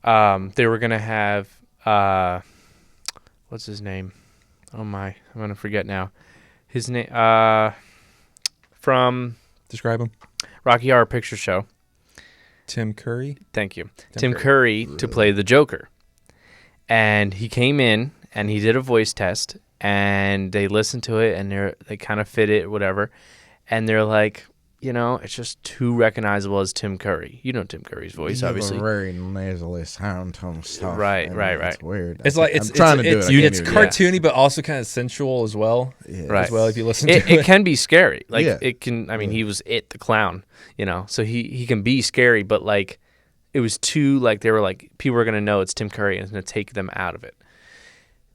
they were gonna have what's his name? Oh my, I'm gonna forget now. His name from Describe him. Rocky Horror Picture Show. Tim Curry. Thank you. Tim Curry to play the Joker. And he came in and he did a voice test and they listened to it and they kind of fit it, whatever. And they're like, it's just too recognizable as Tim Curry. You know Tim Curry's voice, obviously. A very nasally sound tone stuff. Right. It's weird. It's like I'm trying to do it. It's cartoony, but also kind of sensual as well. Yeah. Right. As well, if you listen to it, it can be scary. Like Yeah. it can. I mean, he was the clown. So he can be scary, but like it was too like they were like people were gonna know it's Tim Curry and it's gonna take them out of it.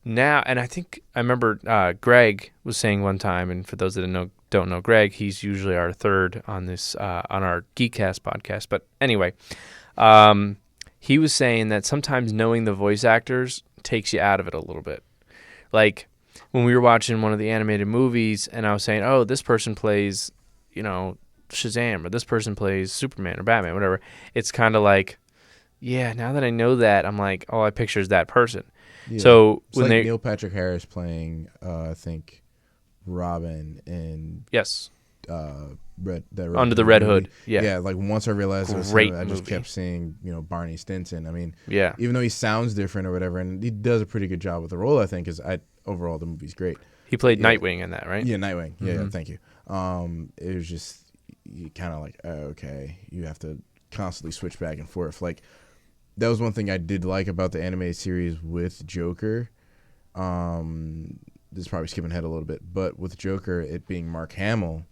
Now, and I remember Greg was saying one time, and for those that don't know Greg, he's usually our third on this on our Geekkkast podcast. But anyway, he was saying that sometimes knowing the voice actors takes you out of it a little bit. Like when we were watching one of the animated movies, and I was saying, "Oh, this person plays, Shazam, or this person plays Superman or Batman, whatever." It's kind of like, yeah. Now that I know that, I'm like, all I picture is that person. Yeah. So it's when like Neil Patrick Harris playing, I think, Robin and yes, Under the Red Hood. Yeah. Like once I realized it was Great him, I just movie. kept seeing, Barney Stinson. I mean, yeah. even though he sounds different or whatever, and he does a pretty good job with the role, I think, because overall the movie's great. He played Nightwing in that, right? Yeah, Nightwing. Mm-hmm. Yeah, thank you. It was just you kind of like, okay, you have to constantly switch back and forth. Like that was one thing I did like about the animated series with Joker. This is probably skipping ahead a little bit, but with Joker, it being Mark Hamill,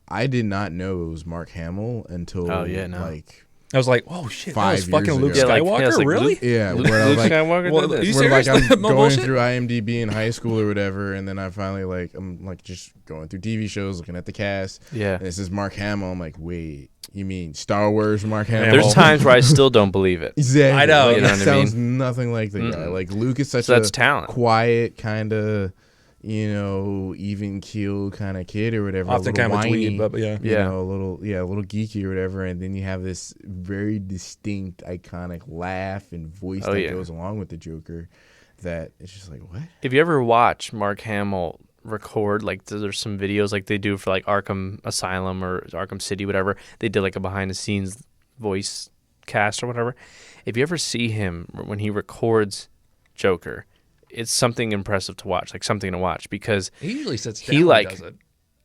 I did not know it was Mark Hamill until like I was like, "Oh shit, that 5 was fucking years Luke ago. Skywalker, like really?" Luke Skywalker Well, did this. you where like serious? I'm No going bullshit? through IMDb in high school or whatever, and then I finally I'm just going through TV shows, looking at the cast. Yeah. And it says Mark Hamill. I'm like, wait, you mean Star Wars Mark Hamill? There's times where I still don't believe it. Exactly. I know. Like, You know it what I sounds mean? nothing like the guy. Like Luke is such So that's a talent. quiet kind of, even keel kind of kid or whatever. Often kind of a dweeb, but yeah. A little geeky or whatever, and then you have this very distinct, iconic laugh and voice that goes along with the Joker. That it's just like, what? If you ever watch Mark Hamill record, like there's some videos like they do for like Arkham Asylum or Arkham City, whatever, they did like a behind the scenes voice cast or whatever. If you ever see him when he records Joker, it's something impressive to watch, like something to watch, because He usually sits down. he and does it.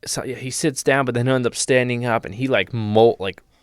so yeah, he sits down, but then ends up standing up, and he like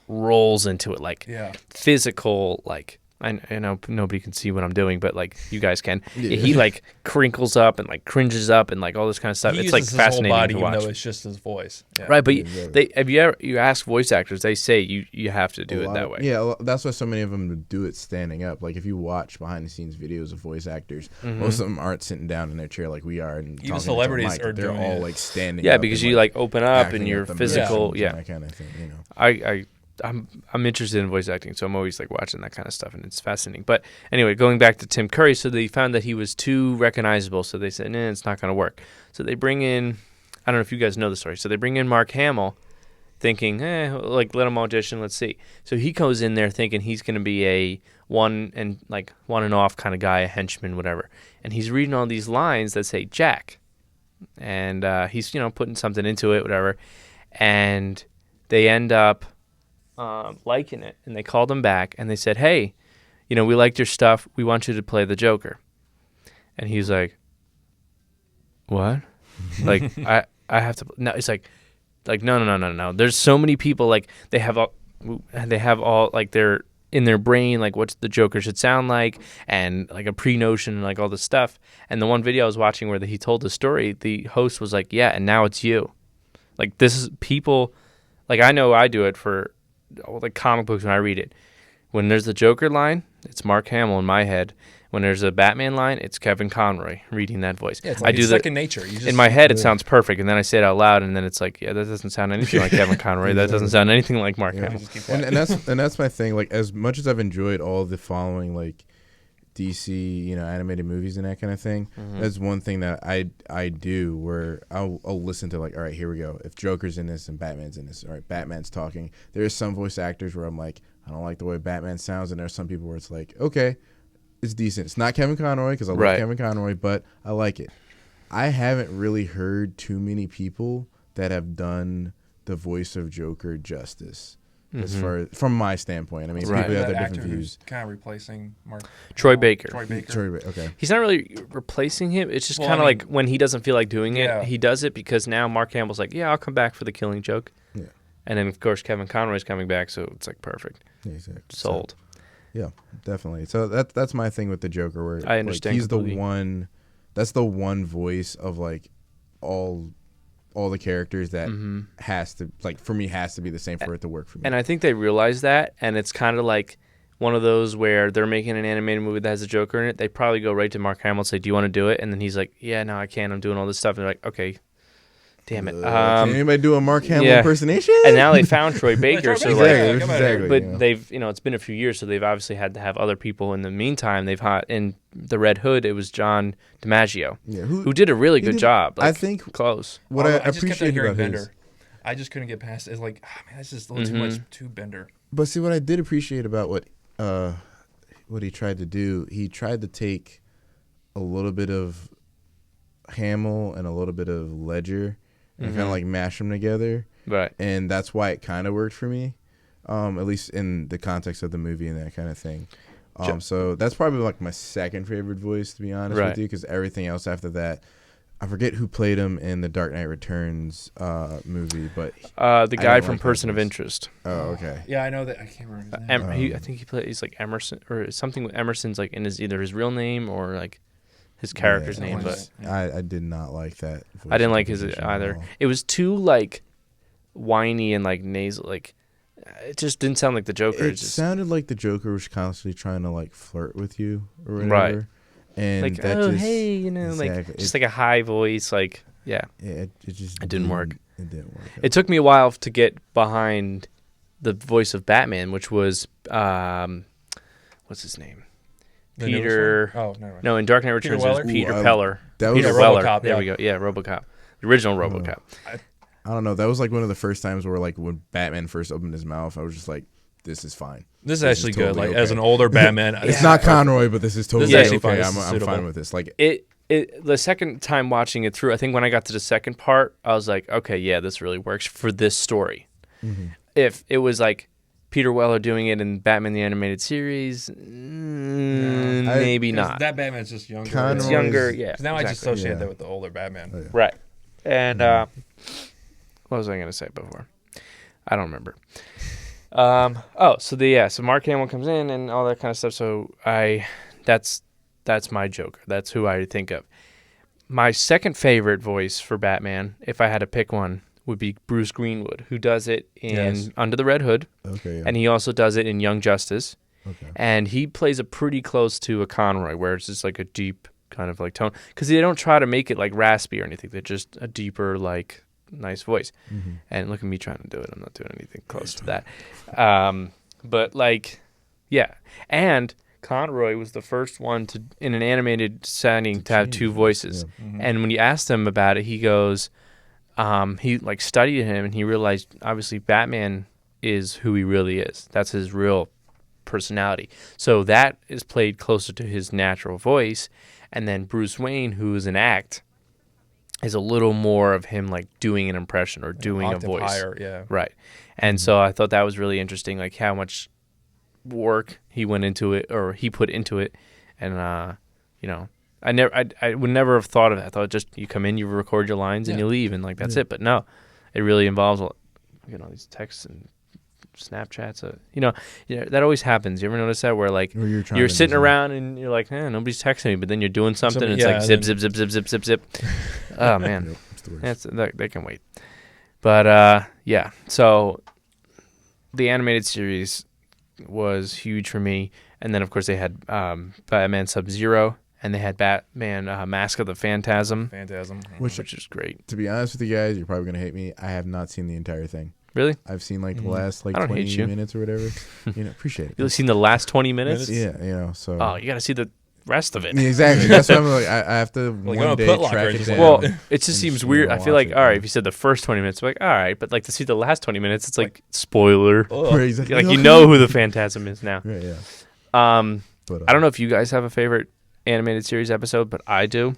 rolls into it, like physical, like I know nobody can see what I'm doing, but like you guys can. Yeah. He like crinkles up and like cringes up and like all this kind of stuff. He it's uses like his fascinating whole body, to even watch. though it's just his voice. Yeah. Right, but Exactly. if you ask voice actors, they say you have to do it that way. Yeah, that's why so many of them do it standing up. Like if you watch behind the scenes videos of voice actors, most of them aren't sitting down in their chair like we are, and Even talking celebrities into a are mic. They're doing all it. like standing. Yeah, up because and, you like open up acting and you're out the physical. motions Yeah, and that kind of thing. I'm interested in voice acting, so I'm always like watching that kind of stuff, and it's fascinating. But anyway, going back to Tim Curry, so they found that he was too recognizable, so they said, it's not going to work. So they bring in, I don't know if you guys know the story, so they bring in Mark Hamill, thinking, let him audition, let's see. So he goes in there thinking he's going to be a one and off kind of guy, a henchman, whatever. And he's reading all these lines that say Jack, and he's putting something into it, whatever, and they end up liking it, and they called him back and they said, hey, we liked your stuff, we want you to play the Joker. And he's like, what? Like I have to no. It's like no, there's so many people, like they have all like they're in their brain like what the Joker should sound like, and like a pre-notion and like all this stuff. And the one video I was watching where he told the story, the host was like, yeah, and now it's you. Like this is people, like I know I do it for like comic books when I read it. When there's the Joker line, it's Mark Hamill in my head. When there's a Batman line, it's Kevin Conroy reading that voice. Yeah, it's like it's second nature. You just, in my head, it sounds perfect, and then I say it out loud, and then it's like, yeah, that doesn't sound anything like Kevin Conroy. That doesn't sound anything like Mark Hamill. And that's my thing. Like as much as I've enjoyed all the following like DC, animated movies and that kind of thing. That's one thing that I do where I'll listen to like, all right, here we go. If Joker's in this and Batman's in this, all right, Batman's talking. There's some voice actors where I'm like, I don't like the way Batman sounds. And there's some people where it's like, okay, it's decent. It's not Kevin Conroy because I love Right. Kevin Conroy, but I like it. I haven't really heard too many people that have done the voice of Joker justice. As far as, from my standpoint, I mean, Right. people have That their actor different who's views. kind of replacing Troy Baker. Okay. He's not really replacing him. It's just Well, kind I of mean- like when he doesn't feel like doing it, Yeah. he does it because now Mark Hamill's like, yeah, I'll come back for the Killing Joke. Yeah. And then, of course, Kevin Conroy's coming back, so it's like perfect. Yeah, exactly. Sold. So, yeah, definitely. So that's my thing with the Joker, where I understand like, he's completely. the one. That's the one voice of like all the characters that has to, like, for me, has to be the same for it to work for me. And I think they realize that, and it's kind of like one of those where they're making an animated movie that has a Joker in it. They probably go right to Mark Hamill and say, do you want to do it? And then he's like, yeah, no, I can't. I'm doing all this stuff. And they're like, okay, damn it. Can anybody do a Mark Hamill yeah. impersonation? And now they found Troy Baker, so Baker, like, yeah, come out here. exactly. but you know. they've, it's been a few years, so they've obviously had to have other people. In the meantime, they've had in the Red Hood, it was John DiMaggio, Yeah, who did a really good did- job. I Like, think close. what Although I just kept on appreciate hearing about Bender. his. I just couldn't get past it. It's like, man, that's just a little too much too Bender. But see, what I did appreciate about what he tried to do, he tried to take a little bit of Hamill and a little bit of Ledger and kind of like mash them together. Right. And that's why it kind of worked for me, at least in the context of the movie and that kind of thing. So that's probably like my second favorite voice, to be honest Right. with you, because everything else after that, I forget who played him in the Dark Knight Returns movie, but The guy don't from like that Person of voice. Interest. oh, okay. Yeah, I know that. I can't remember his name. I think he's like Emerson or something with Emerson's like in his either his real name or like his character's Yeah, name. something But like I did not like that voice I didn't like his acting at either. all. It was too like whiny and like nasal. Like it just didn't sound like the Joker. It It just sounded like the Joker was constantly trying to like flirt with you or whatever. Right. And like that oh just, hey like exactly. just like a high voice like yeah. it just It didn't work. It didn't work. It took me a while to get behind the voice of Batman, which was what's his name? The newest Peter. one? Oh, never mind. No, in Dark Knight Peter Returns, it was Weller? Peter Ooh, Peller. that was Peter Yeah, Weller. RoboCop, There yeah. we go. Yeah, RoboCop. The original RoboCop. I don't know. That was like one of the first times where like when Batman first opened his mouth, I was just like, this is fine. This is This actually is good. totally Like as okay. an older Batman, It's not Conroy, but this is totally This is actually okay. fine. This I'm is fine suitable. with this. Like It the second time watching it through, I think when I got to the second part, I was like, okay, yeah, this really works for this story. If it was like Peter Weller doing it in Batman the Animated Series, maybe not. That Batman's just younger. Conroy It's is- younger, yeah. 'Cause now I just exactly. associate Yeah. that with the older Batman. Oh, yeah. Right. And what was I going to say before? I don't remember. So Mark Hamill comes in and all that kind of stuff. So that's my Joker. That's who I think of. My second favorite voice for Batman, if I had to pick one, would be Bruce Greenwood, who does it in Yes. Under the Red Hood, okay, yeah. and he also does it in Young Justice. Okay. And he plays it pretty close to a Conroy, where it's just like a deep kind of like tone. Because they don't try to make it like raspy or anything. They're just a deeper, like, nice voice. And look at me trying to do it. I'm not doing anything close to that. But, like, yeah. And Conroy was the first one to, in an animated setting, to have two voices. Yeah. And when you asked him about it, he goes, he, like, studied him, and he realized, obviously, Batman is who he really is. That's his real personality. So that is played closer to his natural voice. And then Bruce Wayne, who is an act, is a little more of him like doing an impression or doing a Octave voice. higher, yeah. Right. And so I thought that was really interesting, like how much work he went into it or he put into it. And you know, I would never have thought of that. I thought just you come in, you record your lines and Yeah. you leave and like that's it. But no, it really involves these texts and Snapchats, that always happens. You ever notice that where like Or trying you're to sitting do around and you're like, nobody's texting me, but then you're doing something and it's yeah, like zip, then- zip, zip, zip, zip, zip, zip. Oh man, Yep, it's the worst. they can wait. But yeah, so the animated series was huge for me, and then of course they had Batman Sub-Zero, and they had Batman Mask of the Phantasm, Phantasm. Which- which is great. To be honest with you guys, you're probably gonna hate me. I have not seen the entire thing. Really, I've seen like the last like I don't hate 20 you. minutes or whatever. Appreciate it. you've seen the last 20 minutes? Yeah, so Oh, you got to see the rest of it. Yeah, exactly. That's why I'm like, I have to Like, one go to day Foot Locker track and it just down. Well, it just and seems just, weird. I feel like, watch it, all right, yeah. if you said the first 20 minutes, like, all right, but like to see the last 20 minutes, it's like spoiler. Ugh. Right, exactly. Like you know who the Phantasm is now. Right, yeah. But, I don't know if you guys have a favorite animated series episode, but I do.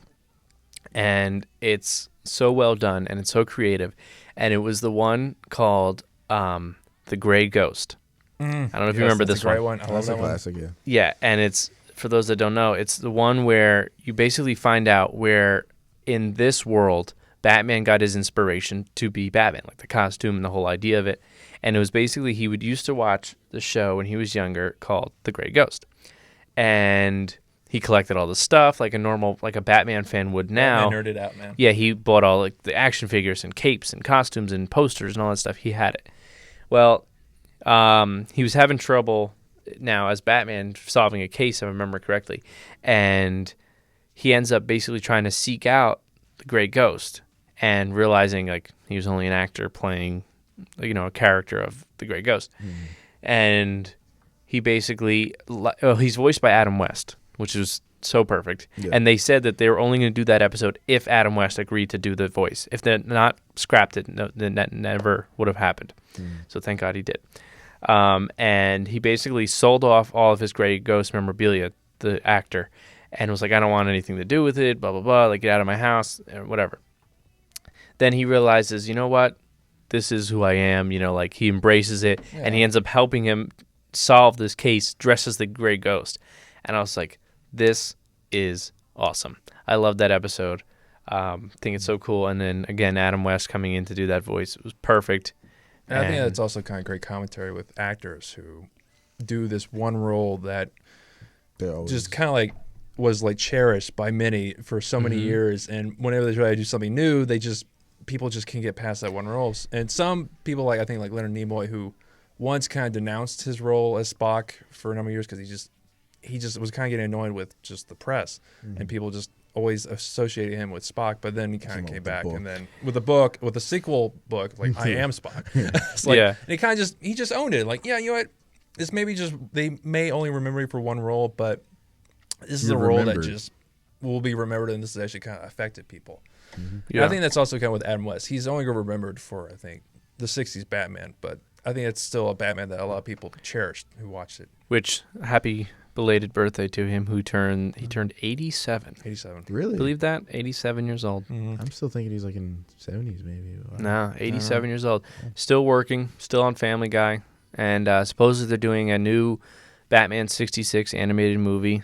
And it's so well done and it's so creative. And it was the one called The Gray Ghost. I don't know if you remember this a great one. one. I love That's a that one. classic, yeah. Yeah, and it's, for those that don't know, it's the one where you basically find out where in this world Batman got his inspiration to be Batman, like the costume and the whole idea of it. And it was basically he would used to watch the show when he was younger called The Gray Ghost. And he collected all the stuff like a Batman fan would now. Batman nerded out, man. Yeah, he bought all like the action figures and capes and costumes and posters and all that stuff. He had it. Well, he was having trouble now as Batman solving a case, if I remember correctly, and he ends up basically trying to seek out the Gray Ghost and realizing like he was only an actor playing, a character of the Gray Ghost, and he basically he's voiced by Adam West, which is so perfect. Yeah. And they said that they were only going to do that episode if Adam West agreed to do the voice. If they're not scrapped it, then that never would have happened. So thank God he did. And he basically sold off all of his Gray Ghost memorabilia, the actor, and was like, I don't want anything to do with it, blah, blah, blah, like get out of my house, or whatever. Then he realizes, you know what? This is who I am, like he embraces it, and he ends up helping him solve this case dressed as the Gray Ghost. And I was like, this is awesome. I love that episode. Think it's so cool. And then, again, Adam West coming in to do that voice. It was perfect. And I think that's also kind of great commentary with actors who do this one role that just kind of like was like cherished by many for so many years. And whenever they try to do something new, people just can't get past that one role. And some people, like I think like Leonard Nimoy, who once kind of denounced his role as Spock for a number of years because he just was kind of getting annoyed with just the press and people just always associated him with Spock, but then he kind of came back and then with the sequel book, like I am Spock. It's like, and he just owned it. Like, yeah, you know what? This maybe just, they may only remember you for one role, but this is a role that just will be remembered, and this has actually kind of affected people. Yeah. I think that's also kind of with Adam West. He's only remembered for, I think, the 60s Batman, but I think it's still a Batman that a lot of people cherished who watched it. Which, happy belated birthday to him, he turned 87. 87. Really? Believe that? 87 years old. I'm still thinking he's like in 70s maybe. No, 87 years old. Still working, still on Family Guy. And supposedly they're doing a new Batman 66 animated movie.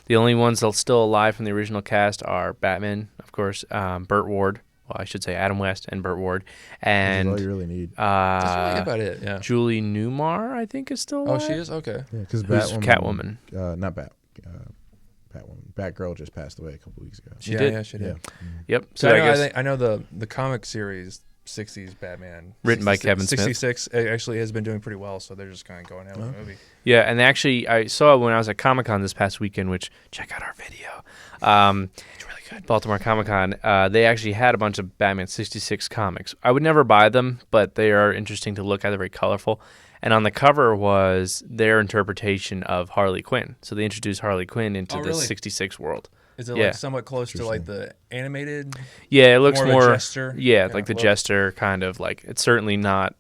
The only ones that are still alive from the original cast are Batman, of course, Burt Ward. Well, I should say Adam West and Burt Ward. And that's all you really need. That's really about it, yeah. Julie Newmar, I think, is still alive. Oh, she is? Okay. Yeah, because Catwoman. Not Batwoman. Batgirl just passed away a couple weeks ago. She did? Yeah, she did. Yeah. Yep. So I know the comic series 60s Batman. Written by Kevin Smith. 66 actually has been doing pretty well, so they're just kind of going out with the movie. Yeah, and actually, I saw it when I was at Comic-Con this past weekend, which, check out our video. It's really good. Baltimore Comic-Con. They actually had a bunch of Batman 66 comics. I would never buy them, but they are interesting to look at. They're very colorful. And on the cover was their interpretation of Harley Quinn. So they introduced Harley Quinn into the 66 world. Is it like somewhat close to like the animated? Yeah, it looks more Jester. Yeah, like the Jester kind of like. It's certainly not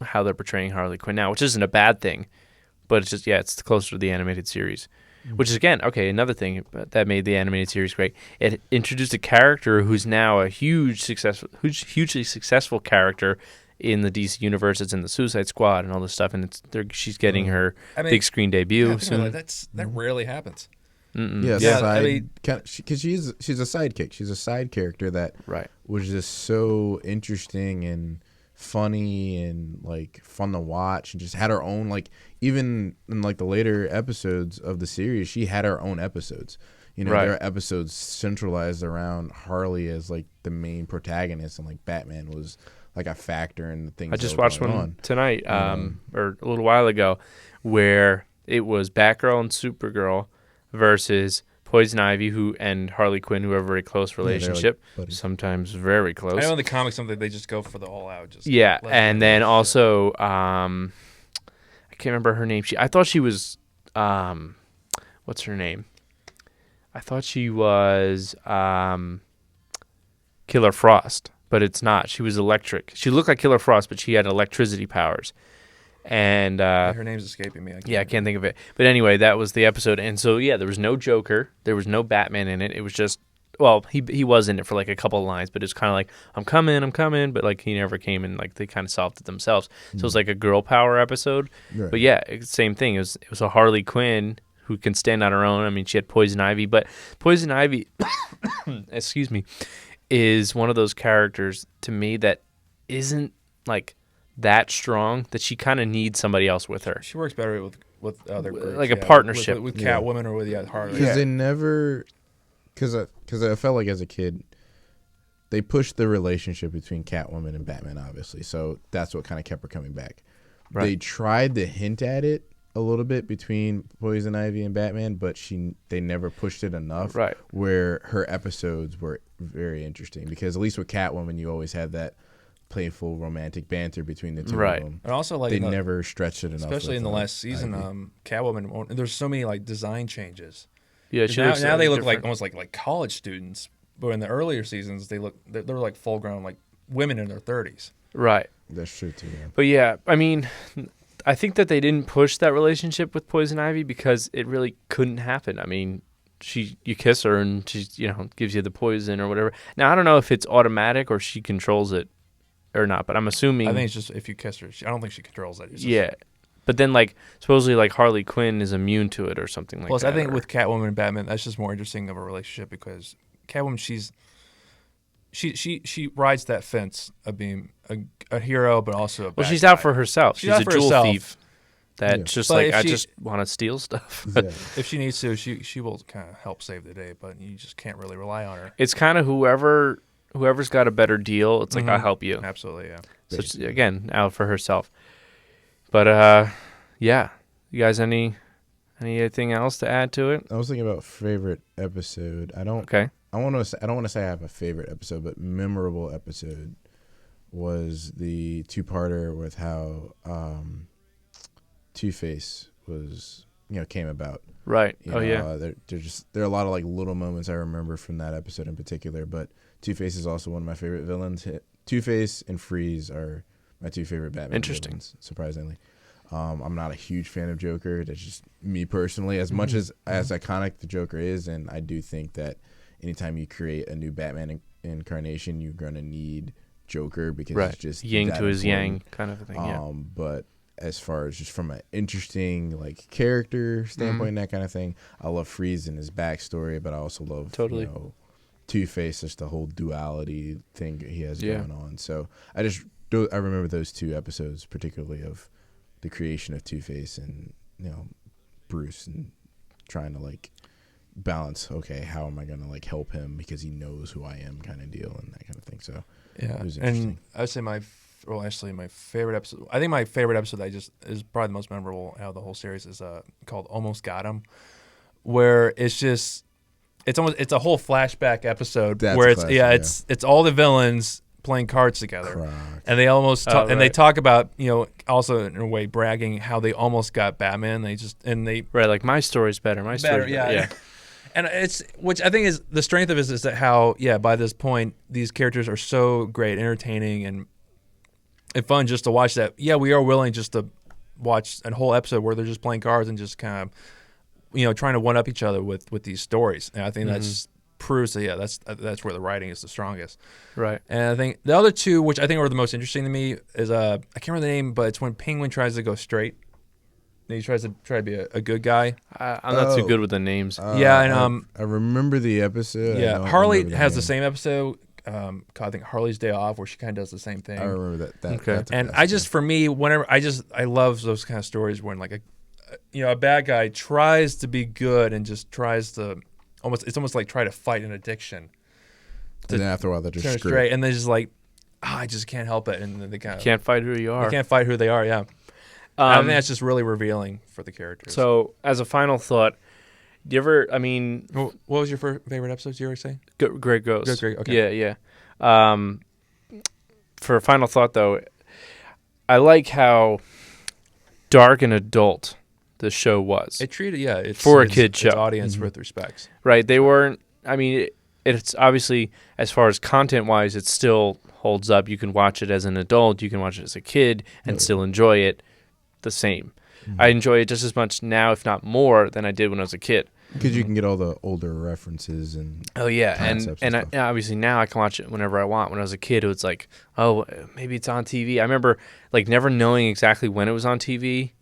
how they're portraying Harley Quinn now, which isn't a bad thing, but it's just it's closer to the animated series, which is again another thing that made the animated series great. It introduced a character who's now a hugely successful character in the DC universe. It's in the Suicide Squad and all this stuff, and she's getting her big screen debut soon. That rarely happens. Because she's a sidekick. She's a side character that was just so interesting and funny and like fun to watch, and just had her own, like, even in like the later episodes of the series, she had her own episodes. There are episodes centralized around Harley as like the main protagonist, and like Batman was like a factor in the things. I just watched one tonight, or a little while ago, where it was Batgirl and Supergirl versus Poison Ivy and Harley Quinn, who have a very close relationship, sometimes very close. I know in the comics something they just go for the all out. And then also, I can't remember her name. I thought she was, what's her name? I thought she was Killer Frost, but it's not. She was electric. She looked like Killer Frost, but she had electricity powers. And her name's escaping me. I can't think of it. But anyway, that was the episode. And so, yeah, there was no Joker. There was no Batman in it. It was just, well, he was in it for like a couple of lines, but it's kind of like, I'm coming. But like he never came, and like they kind of solved it themselves. So it was like a girl power episode. Right. But yeah, same thing. It was a Harley Quinn who can stand on her own. I mean, she had Poison Ivy, but Poison Ivy, excuse me, is one of those characters to me that isn't like that strong, that she kind of needs somebody else with her. She works better with other groups, like a partnership with Catwoman or with Harley. Because they never, because I felt like as a kid, they pushed the relationship between Catwoman and Batman, obviously. So that's what kind of kept her coming back. Right. They tried to hint at it a little bit between Poison Ivy and Batman, but they never pushed it enough. Right. Where her episodes were very interesting, because at least with Catwoman, you always had that playful romantic banter between the two of them. And also, like, they never stretched it enough. Especially in the last season, Catwoman. There's so many like design changes. Yeah, now they look like almost like college students. But in the earlier seasons, they're like full grown, like women in their 30s. Right. That's true too. Yeah. But yeah, I mean, I think that they didn't push that relationship with Poison Ivy because it really couldn't happen. I mean, you kiss her and she gives you the poison or whatever. Now I don't know if it's automatic or she controls it or not, but I'm assuming. I think it's just if you kiss her. I don't think she controls it. Yeah. But then, like, supposedly, like, Harley Quinn is immune to it or something like that. Plus, I think with Catwoman and Batman, that's just more interesting of a relationship, because Catwoman, she rides that fence of being a hero, but also a bad she's guy. out for herself. She's a jewel thief. That's just but like, I just want to steal stuff. Yeah. If she needs to, she will kind of help save the day, but you just can't really rely on her. It's kind of whoever's got a better deal. It's like, I'll help you. Absolutely, yeah. So it's, again, out for herself. But yeah, you guys, anything else to add to it? I was thinking about favorite episode. Okay. I don't want to say I have a favorite episode, but memorable episode was the two-parter with how Two-Face was came about. Right. There are a lot of like little moments I remember from that episode in particular. But Two-Face is also one of my favorite villains. Two-Face and Freeze are my two favorite Batman villains, surprisingly. I'm not a huge fan of Joker. That's just me personally. As much as iconic the Joker is, and I do think that anytime you create a new Batman incarnation, you're going to need Joker, because it's just yin to his important. Yang kind of a thing. Yeah. But as far as just from an interesting like character standpoint and that kind of thing, I love Freeze and his backstory, but I also love Two-Face, just the whole duality thing he has going on. So I remember those two episodes particularly, of the creation of Two-Face and Bruce, and trying to like balance, okay, how am I going to like help him because he knows who I am, kind of deal, and that kind of thing. So yeah, it was interesting. and I would say my favorite episode. I think my favorite episode that is probably the most memorable out of the whole series is called Almost Got Him, where it's a whole flashback episode. That's where it's all the villains playing cards together, and they almost and they talk about also in a way bragging how they almost got Batman. Like, my story's better. My story's better. Yeah. And which I think is the strength of it, is that how by this point these characters are so great, entertaining, and fun just to watch. That we are willing just to watch a whole episode where they're just playing cards and just kind of trying to one up each other with these stories. And I think that's proves that that's where the writing is the strongest. Right. And I think the other two, which I think are the most interesting to me, is I can't remember the name, but it's when Penguin tries to go straight. And he tries to be a good guy. I'm not too good with the names. I remember the episode. Yeah, Harley has the same episode called, I think, Harley's Day Off, where she kind of does the same thing. I remember that. Okay. And for me, whenever I love those kind of stories when like a bad guy tries to be good and just tries to it's almost like try to fight an addiction. And then after a while, they're just straight, and they're just like, I just can't help it, and then they kind of can't fight who you are. They can't fight who they are. Yeah. I think that's just really revealing for the characters. So, as a final thought, do you ever? I mean, what was your favorite episode? Did you already say? Great Ghost. Great. Okay. Yeah. For a final thought, though, I like how dark and adult the show was. It treated it's for a kid show. Its audience with respects. Right. They weren't. I mean, it's obviously, as far as content wise, it still holds up. You can watch it as an adult. You can watch it as a kid and still enjoy it the same. I enjoy it just as much now, if not more, than I did when I was a kid. Because you can get all the older references and and obviously now I can watch it whenever I want. When I was a kid, it was like, oh, maybe it's on TV. I remember like never knowing exactly when it was on TV.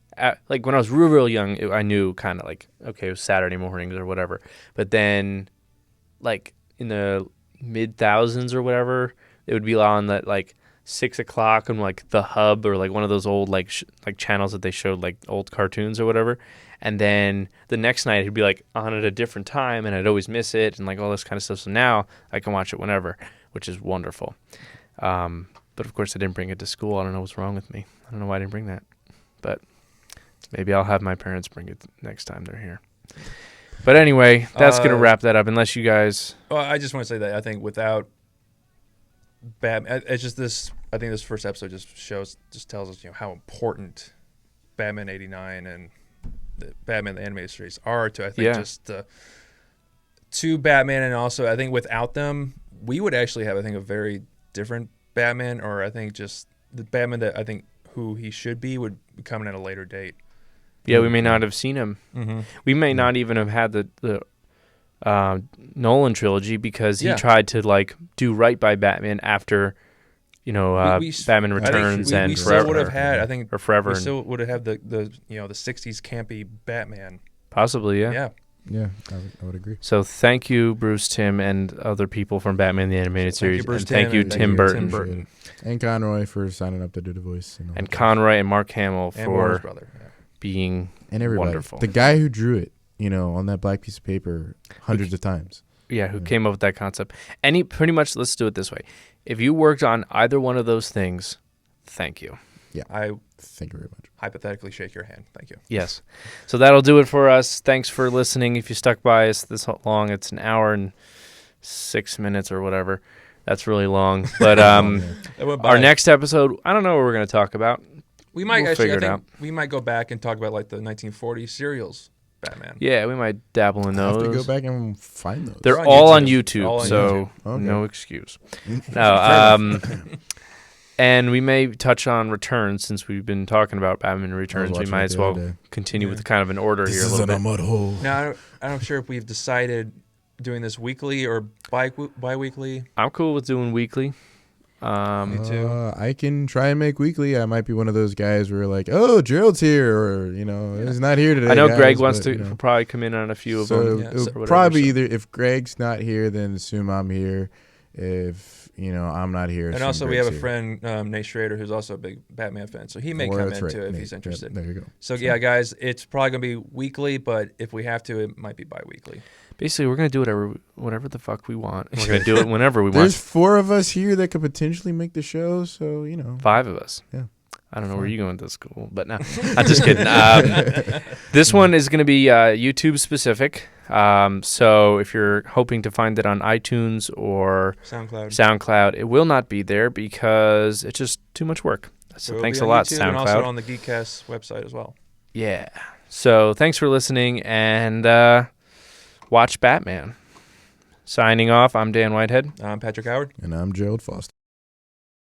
Like when I was real young, I knew kind of like, okay, it was Saturday mornings or whatever. But then, like in the mid thousands or whatever, it would be on that like 6 o'clock on like the Hub or like one of those old like channels that they showed like old cartoons or whatever. And then the next night it'd be like on at a different time, and I'd always miss it and like all this kind of stuff. So now I can watch it whenever, which is wonderful. But of course I didn't bring it to school. I don't know what's wrong with me. I don't know why I didn't bring that. But maybe I'll have my parents bring it next time they're here. But anyway, that's going to wrap that up unless you guys... Well, I just want to say that I think without Batman, it's just this... I think this first episode just tells us, how important Batman 89 and the Batman the Animated Series are to, I think, just to Batman. And also, I think without them, we would actually have, I think, a very different Batman, or I think just the Batman that I think who he should be would be coming at a later date. Yeah, we may not have seen him. Mm-hmm. We may not even have had the Nolan trilogy because he tried to like do right by Batman after, Batman Returns and we Forever. Still would have had, I think, or Forever. We still would have had the 60s campy Batman. Possibly, yeah. Yeah, I would agree. So thank you, Bruce Timm, and other people from Batman the Animated Series. Thank you, Tim Burton. And Conroy for signing up to do the voice. And Conroy and Mark Hamill and for his brother. being and everybody. Wonderful. The guy who drew it, on that black piece of paper hundreds of times. Yeah, who came up with that concept. And pretty much, let's do it this way. If you worked on either one of those things, thank you. Yeah, thank you very much. Hypothetically shake your hand. Thank you. Yes. So that'll do it for us. Thanks for listening. If you stuck by us this long, it's an hour and 6 minutes or whatever. That's really long. But our next episode, I don't know what we're going to talk about. We might We'll figure it out. We might go back and talk about like the 1940s serials Batman. Yeah, we might dabble in those. I have to go back and find those. They're all on YouTube, so no excuse. No, and we may touch on Returns since we've been talking about Batman Returns. We might as well continue with kind of an order here a little bit. This is a mud hole. Now, I'm not sure if we've decided doing this weekly or bi-weekly. I'm cool with doing weekly. Me too. I can try and make weekly. I might be one of those guys where like, oh, Gerald's here, or he's not here today. I know guys, Greg wants to probably come in on a few of them. It'll probably either if Greg's not here, then assume I'm here. If I'm not here, and also we Greg's have a friend Nate Schrader who's also a big Batman fan, so he may come in too if he's interested. There you go. So yeah, guys, it's probably gonna be weekly, but if we have to, it might be bi-weekly. Basically, we're gonna do whatever the fuck we want. We're gonna do it whenever we want. There's 4 of us here that could potentially make the show, so 5 of us. Yeah. I don't know where you're going to school, but no, I'm just kidding. This one is going to be YouTube specific. So if you're hoping to find it on iTunes or SoundCloud, it will not be there because it's just too much work. So thanks a lot, YouTube, SoundCloud. And also on the Geekkkast website as well. Yeah. So thanks for listening and watch Batman. Signing off, I'm Dan Whitehead. I'm Patrick Howard. And I'm Gerald Foster.